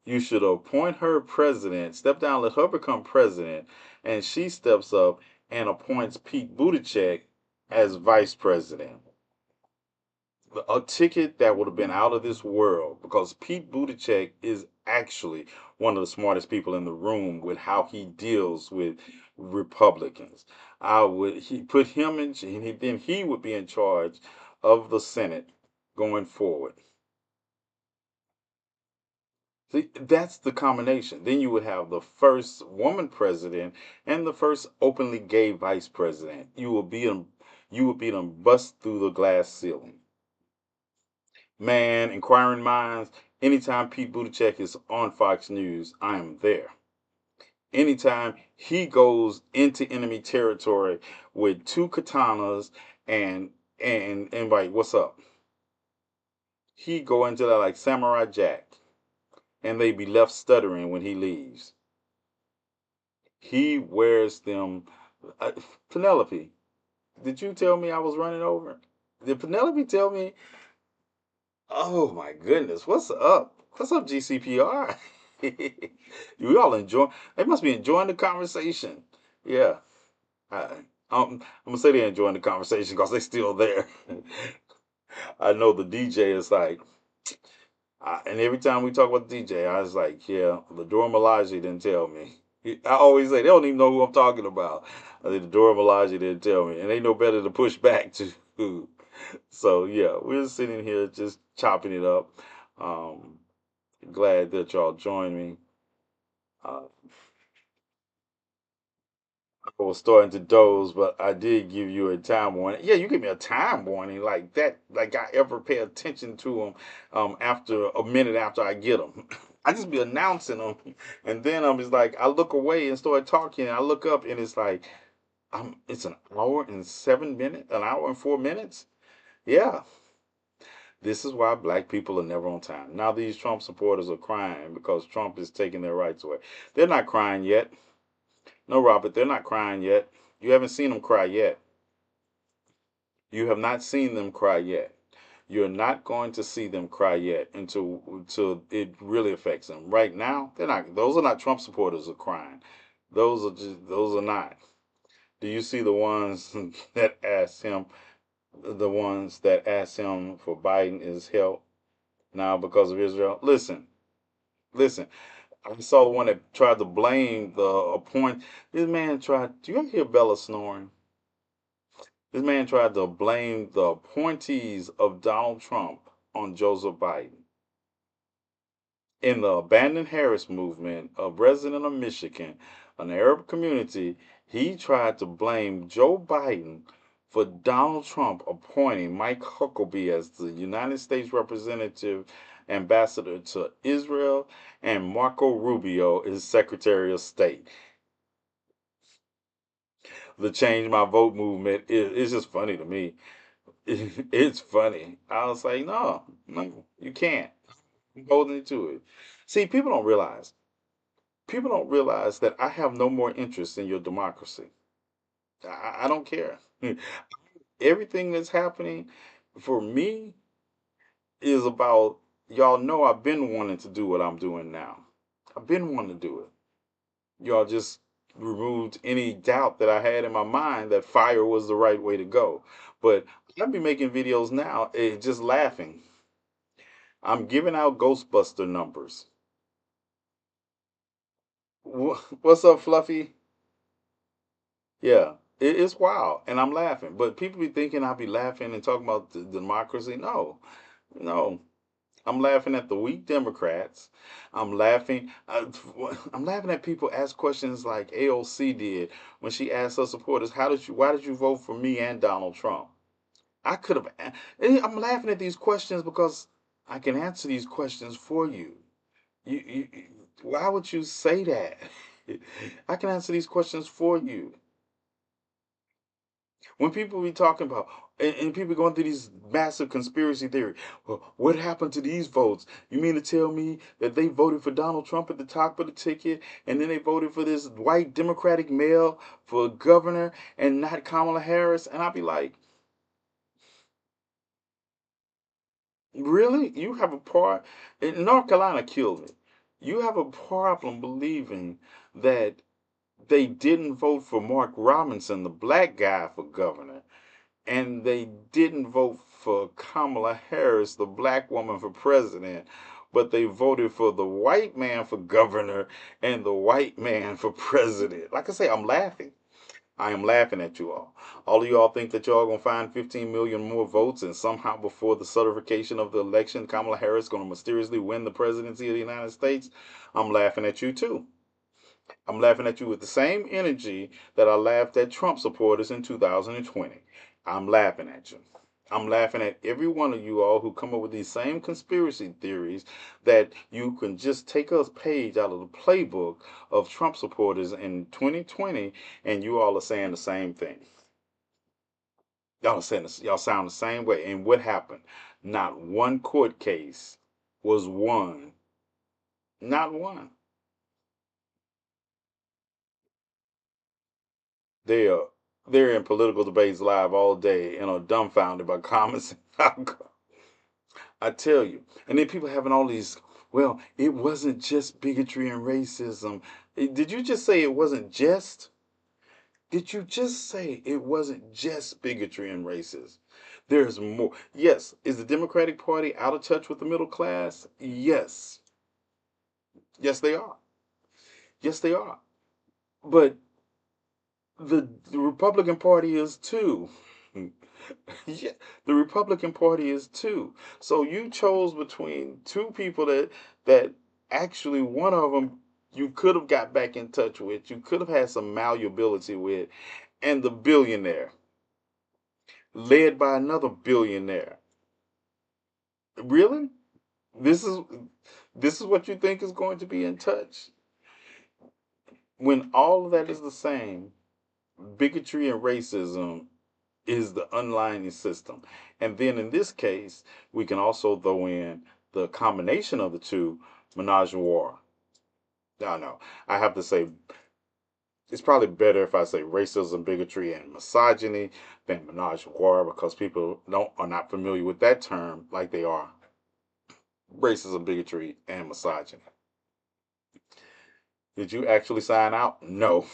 You should appoint her president. Step down, let her become president, and she steps up and appoints Pete Buttigieg as vice president, a ticket that would have been out of this world because Pete Buttigieg is actually one of the smartest people in the room with how he deals with Republicans. I would he put him in, then he would be in charge of the Senate going forward. See, that's the combination. Then you would have the first woman president and the first openly gay vice president. You would be them bust through the glass ceiling. Man, inquiring minds, anytime Pete Buttigieg is on Fox News, I am there. Anytime he goes into enemy territory with two katanas and like, what's up? He go into that like Samurai Jack, and they be left stuttering when he leaves. He wears them. Uh, Penelope, did you tell me I was running over? Did Penelope tell me? Oh my goodness, what's up? What's up, GCPR? You all enjoy? They must be enjoying the conversation. Yeah, I'm gonna say they're enjoying the conversation because they're still there. I know the DJ is like, and every time we talk about the DJ, I was like, yeah, Ladora Malaji didn't tell me. I always say they don't even know who I'm talking about. I think Ladora Malaji didn't tell me, and they know better to push back to. So yeah, we're sitting here just chopping it up. Um, Glad that y'all joined me. Uh, I was starting to doze, but I did give you a time warning. Yeah, you give me a time warning like that, like I ever pay attention to them after a minute after I get them. I just be announcing them, and then I'm just like, I look away and start talking. And I look up, and it's like, it's an hour and 7 minutes, an hour and 4 minutes. Yeah, this is why black people are never on time. Now these Trump supporters are crying because Trump is taking their rights away. They're not crying yet. No, Robert, they're not crying yet. You haven't seen them cry yet. You have not seen them cry yet. You're not going to see them cry yet until it really affects them. Right now, they're not. Those are not Trump supporters who are crying. Those are not. Do you see the ones that asked him? The ones that asked him for Biden is help now because of Israel. Listen. I saw the one that tried to blame the appoint. This man tried. Do you ever hear Bella snoring? This man tried to blame the appointees of Donald Trump on Joseph Biden. In the Abandon Harris movement, a resident of Michigan, an Arab community, he tried to blame Joe Biden for Donald Trump appointing Mike Huckabee as the United States representative ambassador to Israel and Marco Rubio as Secretary of State. The Change My Vote movement is just funny to me. It's funny. I was like, no, you can't. I'm holding to it. See, people don't realize that I have no more interest in your democracy. I don't care. Everything that's happening for me is about y'all know I've been wanting to do what I'm doing now. I've been wanting to do it. Y'all just removed any doubt that I had in my mind that fire was the right way to go. But I'd be making videos now, just laughing. I'm giving out Ghostbuster numbers. What's up, Fluffy? Yeah. It's wild, and I'm laughing. But people be thinking I'll be laughing and talking about the democracy. No, no. I'm laughing at the weak Democrats. I'm laughing. I'm laughing at people ask questions like AOC did when she asked her supporters, Why did you vote for me and Donald Trump?" I could have. I'm laughing at these questions because I can answer these questions for you. Why would you say that? I can answer these questions for you. When people be talking about and people going through these massive conspiracy theory, well, what happened to these votes? You mean to tell me that they voted for Donald Trump at the top of the ticket, and then they voted for this white Democratic male for governor and not Kamala Harris? And I'd be like, really? You have a part? North Carolina killed me. You have a problem believing that they didn't vote for Mark Robinson, the black guy, for governor, and they didn't vote for Kamala Harris, the black woman, for president, but they voted for the white man for governor and the white man for president. Like I say, I'm laughing. I am laughing at you all. All of y'all think that y'all gonna find 15 million more votes, and somehow before the certification of the election, Kamala Harris gonna mysteriously win the presidency of the United States. I'm laughing at you too. I'm laughing at you with the same energy that I laughed at Trump supporters in 2020. I'm laughing at you. I'm laughing at every one of you all who come up with these same conspiracy theories that you can just take a page out of the playbook of Trump supporters in 2020, and you all are saying the same thing. Y'all are saying this, y'all sound the same way. And what happened? Not one court case was won. Not one. They are they're in political debates live all day and are dumbfounded by comments and outcomes. I tell you. And then people having all these, well, it wasn't just bigotry and racism. Did you just say it wasn't just? Did you just say it wasn't just bigotry and racism? There's more. Yes. Is the Democratic Party out of touch with the middle class? Yes. Yes, they are. Yes, they are. But the Republican Party is too. Yeah, the Republican Party is too. So you chose between two people that actually one of them you could have got back in touch with, you could have had some malleability with, and the billionaire, led by another billionaire. Really? This is this is what you think is going to be in touch? When all of that is the same, bigotry and racism is the underlying system. And then in this case, we can also throw in the combination of the two, menage a war. No, no. I have to say, it's probably better if I say racism, bigotry, and misogyny than menage a war because people don't are not familiar with that term like they are racism, bigotry, and misogyny. Did you actually sign out? No.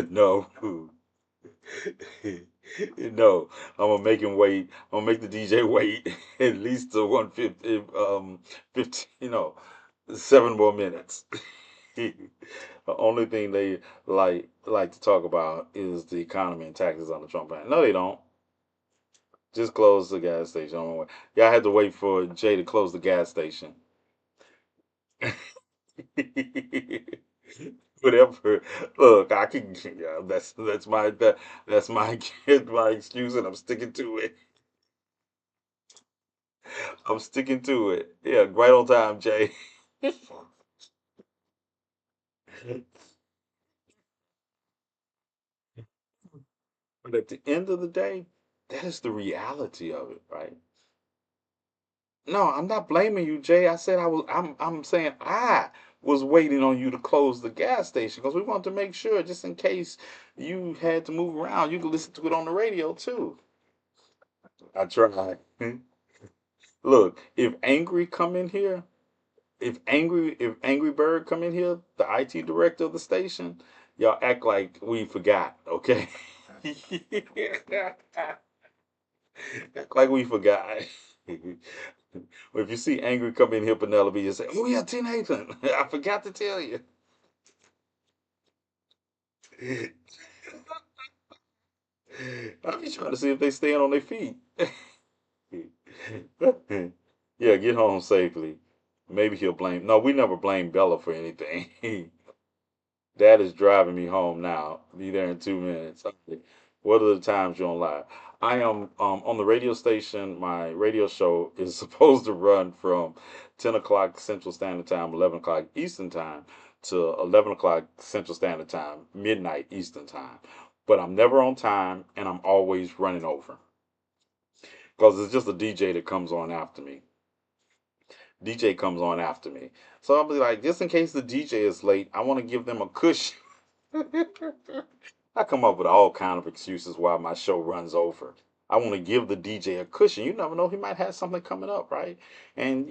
No. No, I'm gonna make him wait. I'm gonna make the DJ wait at least to 150, 15, 7 more minutes. The only thing they like to talk about is the economy and taxes on the Trump plan. No, they don't. Just close the gas station. Y'all had to wait for Jay to close the gas station. Whatever. Look, I can. Yeah, that's my my excuse, and I'm sticking to it. I'm sticking to it. Yeah, right on time, Jay. But at the end of the day, that is the reality of it, right? No, I'm not blaming you, Jay. I said I was. I'm saying I was waiting on you to close the gas station because we wanted to make sure, just in case you had to move around, you could listen to it on the radio too. I tried. Look, if Angry Bird come in here, the IT director of the station, y'all act like we forgot, okay? Act like we forgot. If you see Angry come in here, Penelope, you say, "Oh yeah, TNathan, I forgot to tell you." I'm just trying to see if they staying on their feet. Yeah, get home safely. Maybe he'll blame. No, we never blame Bella for anything. Dad is driving me home now. Be there in 2 minutes. Okay. What are the times you don't lie? I am on the radio station. My radio show is supposed to run from 10 o'clock Central Standard Time, 11 o'clock Eastern Time, to 11 o'clock Central Standard Time, midnight Eastern Time. But I'm never on time and I'm always running over because it's just a DJ that comes on after me. DJ comes on after me. So I'll be like, just in case the DJ is late, I want to give them a cushion. I come up with all kind of excuses why my show runs over. I want to give the DJ a cushion. You never know, he might have something coming up, right? And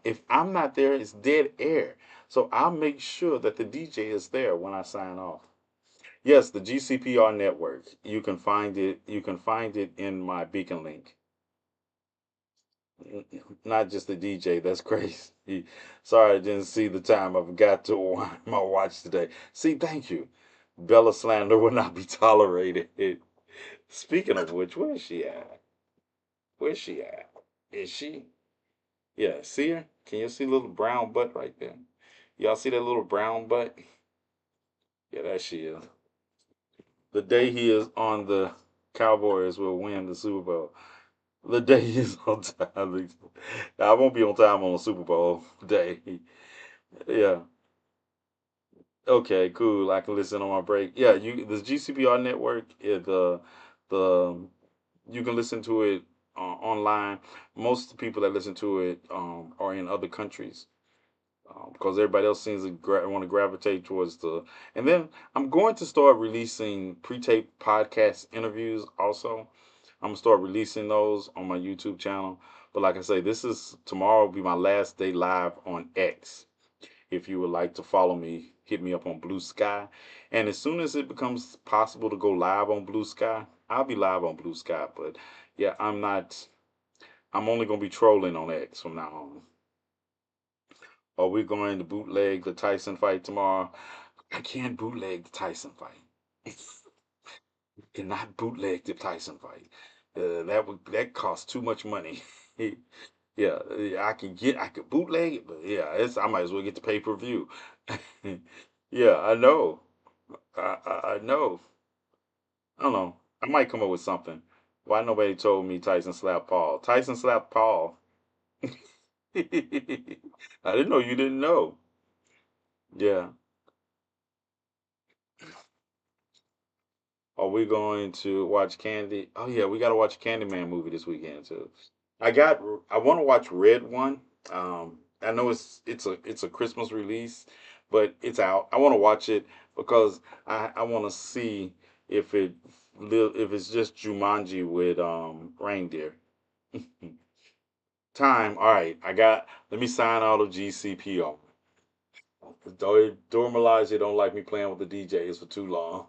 if I'm not there, it's dead air. So I'll make sure that the DJ is there when I sign off. Yes, the GCPR network. You can find it. You can find it in my beacon link. Not just the DJ. That's crazy. Sorry, I didn't see the time. I forgot to wind my watch today. See, thank you. Bella slander will not be tolerated. Speaking of which, where is she at? Where's she at? Is she? Yeah, see her? Can you see the little brown butt right there? Y'all see that little brown butt? Yeah, that she is. The day he is on the Cowboys will win the Super Bowl. The day he is on time. I won't be on time on the Super Bowl day. Yeah. Okay, cool. I can listen on my break. Yeah, the GCPR network. The you can listen to it online. Most people that listen to it are in other countries because everybody else seems to want to gravitate towards the. And then I'm going to start releasing pre-taped podcast interviews. Also, I'm gonna start releasing those on my YouTube channel. But like I say, this is tomorrow will be my last day live on X. If you would like to follow me, hit me up on Blue Sky. And as soon as it becomes possible to go live on Blue Sky, I'll be live on Blue Sky. But yeah, I'm not. I'm only gonna be trolling on X from now on. Are we going to bootleg the Tyson fight tomorrow? I can't bootleg the Tyson fight. You cannot bootleg the Tyson fight. That costs too much money. Yeah, I could bootleg it, but yeah, I might as well get the pay per view. Yeah, I know. I know. I don't know. I might come up with something. Why nobody told me Tyson slapped Paul? Tyson slapped Paul. I didn't know you didn't know. Yeah. Are we going to watch Candy? Oh yeah, we got to watch a Candyman movie this weekend too. I got. I want to watch Red One. I know it's a Christmas release, but it's out. I want to watch it because I want to see if if it's just Jumanji with reindeer. Time. All right. Let me sign out of GCPO. Dora Milaje don't like me playing with the DJs for too long.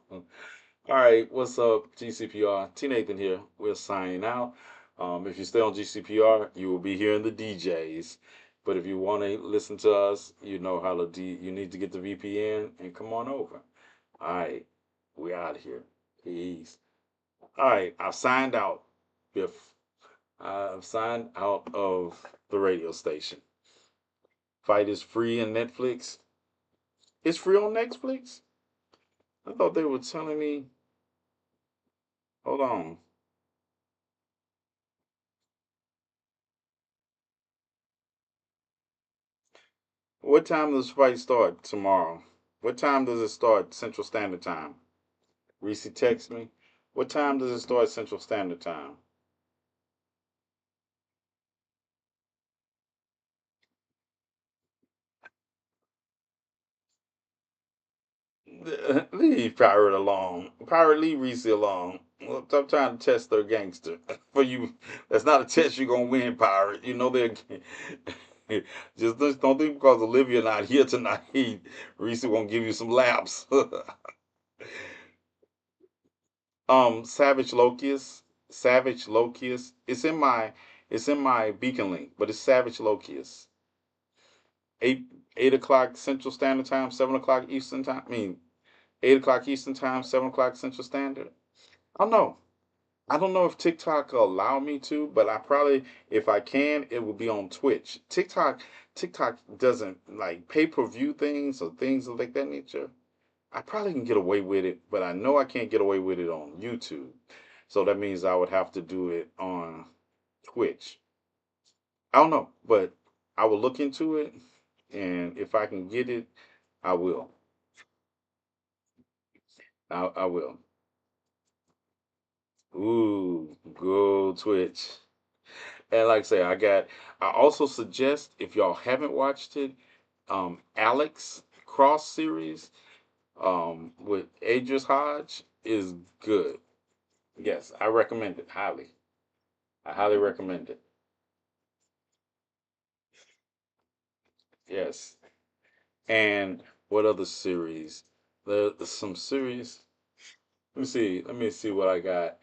All right, what's up, GCPR? TNathan here. We're signing out. If you stay on GCPR, you will be hearing the DJs. But if you want to listen to us, you know how you need to get the VPN and come on over. All right, we out of here. Peace. All right, I've signed out. If I've signed out of the radio station. Fight is free on Netflix. It's free on Netflix. I thought they were telling me. Hold on. What time does the fight start tomorrow? What time does it start Central Standard Time? Reese text me. What time does it start Central Standard Time? Leave Pirate alone. Pirate, leave Reese alone. Well, stop trying to test their gangster. For you, that's not a test you're gonna win, Pirate. You know they're just don't think because Olivia not here tonight, Reese won't give you some laps. Savage Lokius. Savage Lokius. It's in my beacon link, but it's Savage Lokius. 8 o'clock Central Standard Time, 7 o'clock Eastern Time. I mean 8 o'clock Eastern Time, 7 o'clock Central Standard. Oh no. I don't know if TikTok will allow me to, but I probably, if I can, it will be on Twitch. TikTok doesn't like pay-per-view things or things of like that nature. I probably can get away with it, but I know I can't get away with it on YouTube. So that means I would have to do it on Twitch. I don't know, but I will look into it, and if I can get it, I will. I will. Ooh, go Twitch. And like I say, I also suggest if y'all haven't watched it, Alex Cross series, with Adris Hodge is good. Yes, I recommend it highly. I highly recommend it. Yes. And what other series? There's some series. Let me see. Let me see what I got.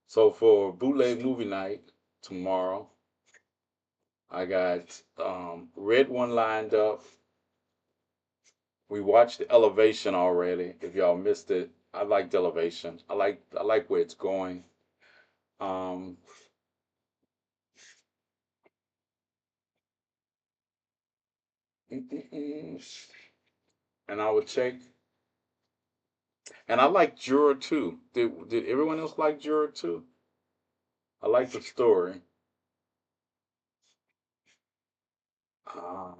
So for bootleg movie night tomorrow, I got Red One lined up. We watched Elevation already. If y'all missed it, I liked Elevation. I like where it's going. Um, and I would check. And I like Juror 2. Did everyone else like Juror 2? I like the story. Uh,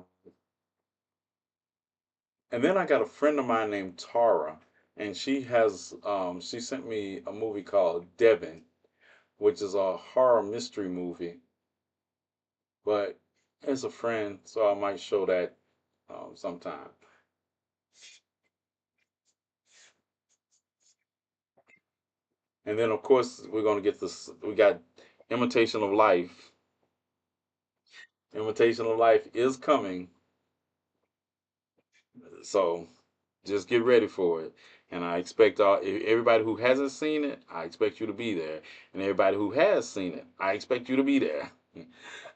and then I got a friend of mine named Tara, and she sent me a movie called Devin, which is a horror mystery movie. But as a friend, so I might show that sometime. And then of course we're gonna get this. We got Imitation of Life. Imitation of Life is coming, so just get ready for it. And I expect everybody who hasn't seen it, I expect you to be there. And everybody who has seen it, I expect you to be there.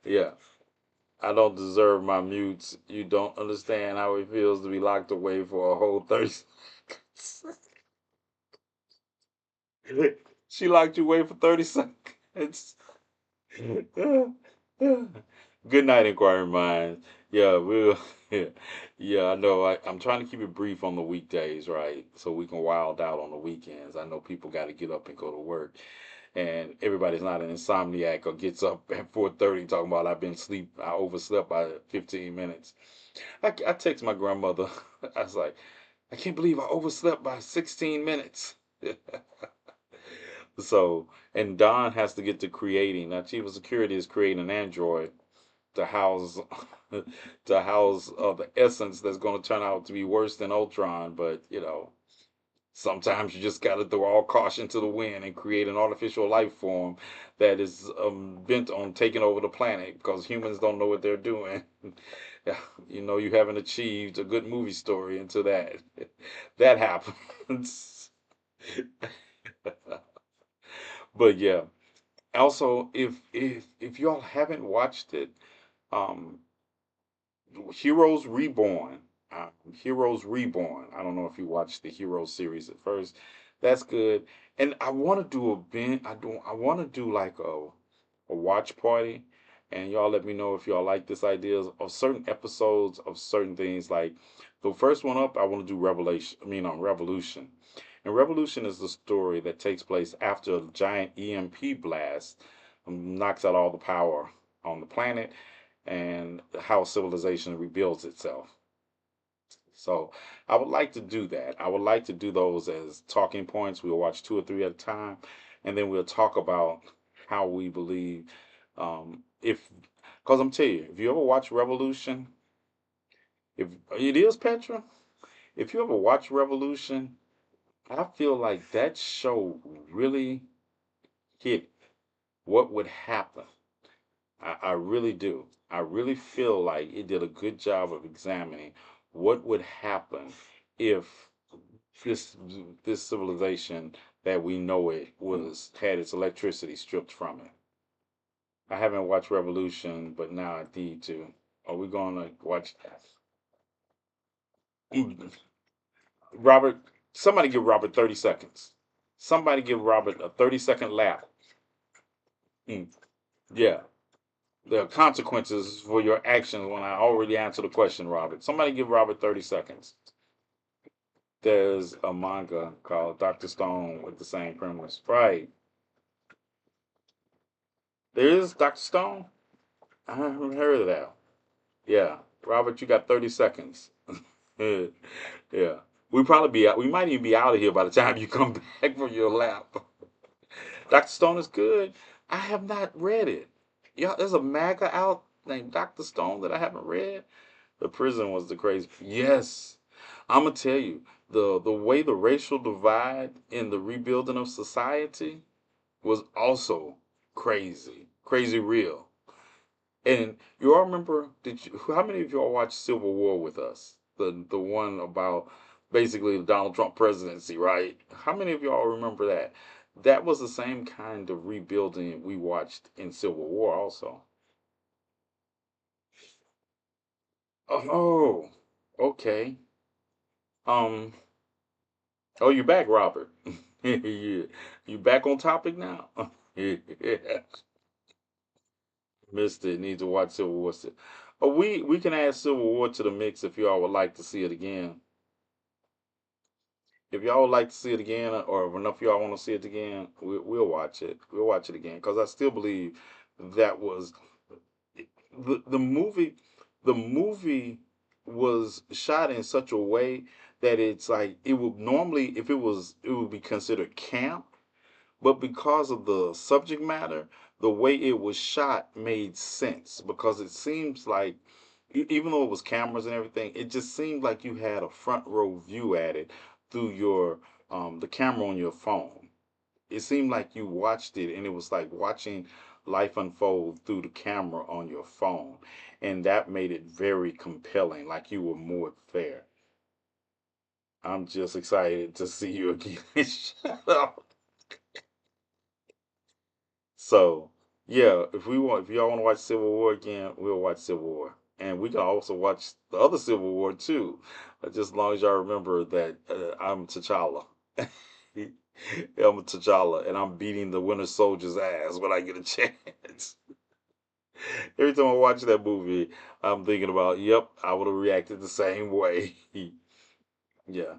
Yeah, I don't deserve my mutes. You don't understand how it feels to be locked away for a whole 30 seconds. She locked you away for 30 seconds. Good night, inquiring minds. Yeah, we'll. Yeah, yeah. I know. I'm trying to keep it brief on the weekdays, right? So we can wild out on the weekends. I know people got to get up and go to work, and everybody's not an insomniac or gets up at 4:30 talking about I overslept by 15 minutes. I text my grandmother. I was like, I can't believe I overslept by 16 minutes. So, and Don has to get to creating. Now, Chief of Security is creating an android to house the essence that's going to turn out to be worse than Ultron. But sometimes you just got to throw all caution to the wind and create an artificial life form that is bent on taking over the planet because humans don't know what they're doing. Yeah, you haven't achieved a good movie story until that happens. But yeah. Also, if y'all haven't watched it, um, Heroes Reborn. Heroes Reborn. I don't know if you watched the Heroes series at first. That's good. And I want to do a bin. I want to do like a watch party, and y'all let me know if y'all like this idea of certain episodes of certain things. Like the first one up, I want to do Revelation. I mean, on Revolution. And Revolution is the story that takes place after a giant EMP blast knocks out all the power on the planet and how civilization rebuilds itself. So I would like to do that. I would like to do those as talking points. We'll watch two or three at a time, and then we'll talk about how we believe. If, because I'm telling you, if you ever watch Revolution, if it is Petra, if you ever watch Revolution, I feel like that show really hit what would happen. I really do. I really feel like it did a good job of examining what would happen if this this civilization that we know it was had its electricity stripped from it. I haven't watched Revolution, but now I need to. Are we gonna watch Robert? Somebody give Robert 30 seconds. Somebody give Robert a 30-second lap. Mm, yeah. There are consequences for your actions when I already answered the question, Robert. Somebody give Robert 30 seconds. There's a manga called Dr. Stone with the same premise. Right. There is Dr. Stone? I haven't heard of that. Yeah. Robert, you got 30 seconds. Yeah. We probably be out. We might even be out of here by the time you come back from your lap. Dr. Stone is good. I have not read it. Yeah, there's a manga out named Dr. Stone that I haven't read. The prison was the crazy. Yes, I'm gonna tell you the way the racial divide in the rebuilding of society was also crazy, crazy real. And you all remember? Did you? How many of y'all watched Civil War with us? The one about basically the Donald Trump presidency, right? How many of y'all remember that? That was the same kind of rebuilding we watched in Civil War, also. Oh, okay. Um, Oh, you back, Robert? You back on topic now? Yeah. Missed it. Need to watch Civil War. Oh, we can add Civil War to the mix if y'all would like to see it again. If y'all would like to see it again, or if enough of y'all want to see it again, we'll watch it. We'll watch it again because I still believe that was the movie. The movie was shot in such a way that it's like it would normally, if it would be considered camp. But because of the subject matter, the way it was shot made sense because it seems like even though it was cameras and everything, it just seemed like you had a front row view at it through your the camera on your phone. It seemed like you watched it and it was like watching life unfold through the camera on your phone. And that made it very compelling, like you were more there. I'm just excited to see you again. Shut up. So yeah, if y'all want to watch Civil War again, we'll watch Civil War, and we can also watch the other Civil War too, just as long as y'all remember that I'm T'Challa. I'm T'Challa, and I'm beating the Winter Soldier's ass when I get a chance. Every time I watch that movie, I'm thinking about, yep, I would have reacted the same way. Yeah,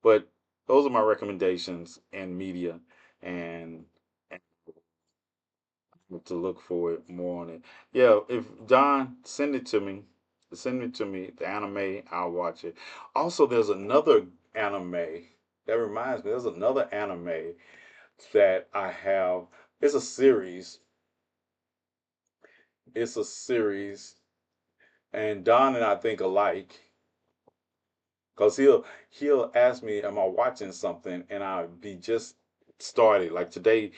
but those are my recommendations and media, and to look for it more on it. Yeah, if John send it to me. The anime, I'll watch it. Also, there's another anime that reminds me. There's another anime that I have. It's a series. It's a series, and Don and I think alike. Cause he'll ask me, "Am I watching something?" And I'll be just started. Like today,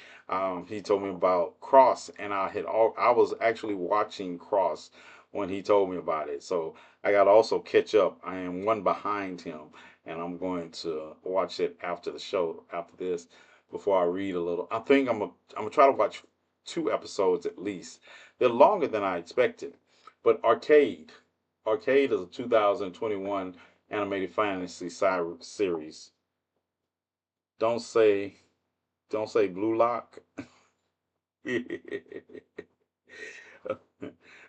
he told me about Cross, and I was actually watching Cross when he told me about it. So I got to also catch up. I am one behind him, and I'm going to watch it after the show, after this, before I read a little. I'm gonna try to watch 2 episodes at least. They're longer than I expected, but Arcade is a 2021 animated fantasy series. Don't say don't say Blue Lock. Is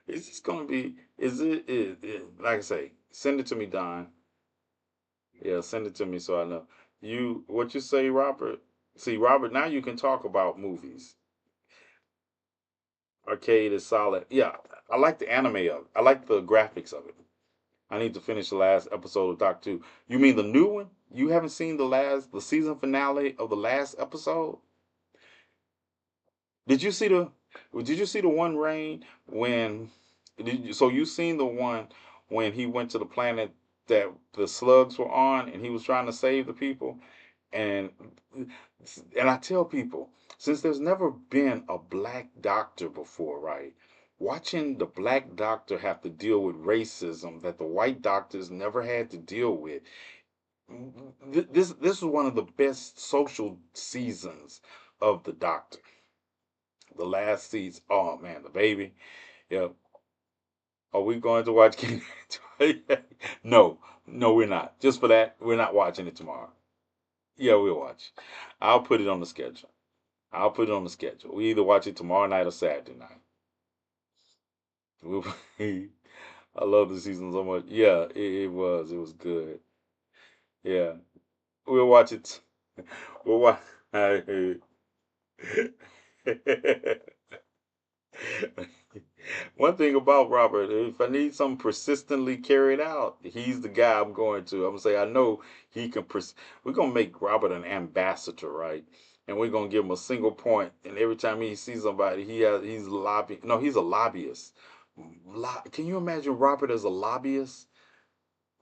this gonna be? Like I say? Send it to me, Don. Yeah, send it to me so I know. What you say, Robert? See, Robert, now you can talk about movies. Arcade is solid. Yeah, I like the anime of it. I like the graphics of it. I need to finish the last episode of Doc 2. You mean the new one? You haven't seen the season finale of the last episode? Did you see the did you see the one Rain when so you seen the one when he went to the planet that the slugs were on and he was trying to save the people? And and I tell people, since there's never been a black doctor before, right? Watching the black doctor have to deal with racism that the white doctors never had to deal with. This is one of the best social seasons of the doctor. The last season. Oh man, the baby. Yeah. Are we going to watch King? No, no, we're not. Just for that, we're not watching it tomorrow. Yeah, we'll watch. I'll put it on the schedule. I'll put it on the schedule. We either watch it tomorrow night or Saturday night. We'll, I love the season so much. Yeah, it was. It was good. Yeah, we'll watch it. We'll watch. One thing about Robert, if I need something persistently carried out, he's the guy I'm going to. I'm gonna say I know he can. We're gonna make Robert an ambassador, right? And we're gonna give him a single point. And every time he sees somebody, he's lobbying. No, he's a lobbyist. Can you imagine Robert as a lobbyist?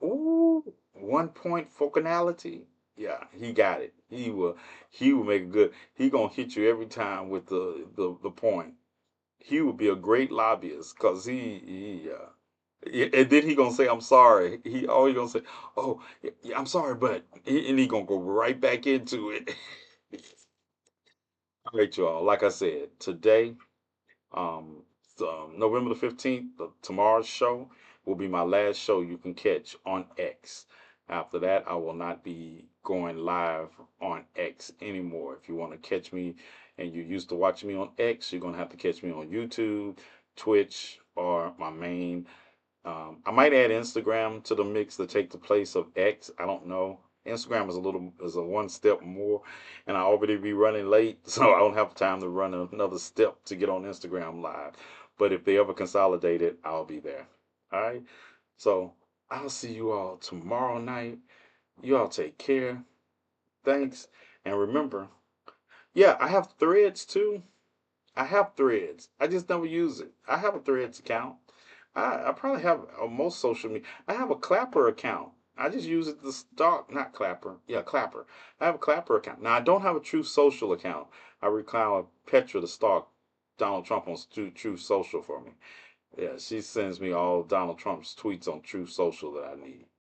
Ooh, 1 point focality. Yeah, he got it. He will make it good. He gonna hit you every time with the point. He would be a great lobbyist because and then he gonna say I'm sorry. He always gonna say, oh yeah, I'm sorry, but and he gonna go right back into it. All right, y'all. Like I said, today um, November the 15th, tomorrow's show will be my last show you can catch on X. After that, I will not be going live on X anymore. If you want to catch me and you're used to watching me on X, you're going to have to catch me on YouTube, Twitch, or my main I might add Instagram to the mix to take the place of X. I don't know. Instagram is a one step more, and I already be running late, so I don't have time to run another step to get on Instagram live. But if they ever consolidate it, I'll be there. All right. So I'll see you all tomorrow night. You all take care. Thanks, and remember, yeah, I have threads too. I have threads. I just never use it. I have a threads account. I probably have most social media. I have a Clapper account. I just use it to stalk, not Clapper. Yeah, Clapper. I have a Clapper account. Now I don't have a True Social account. I require Petra to stalk Donald Trump on True Social for me. Yeah, she sends me all Donald Trump's tweets on True Social that I need.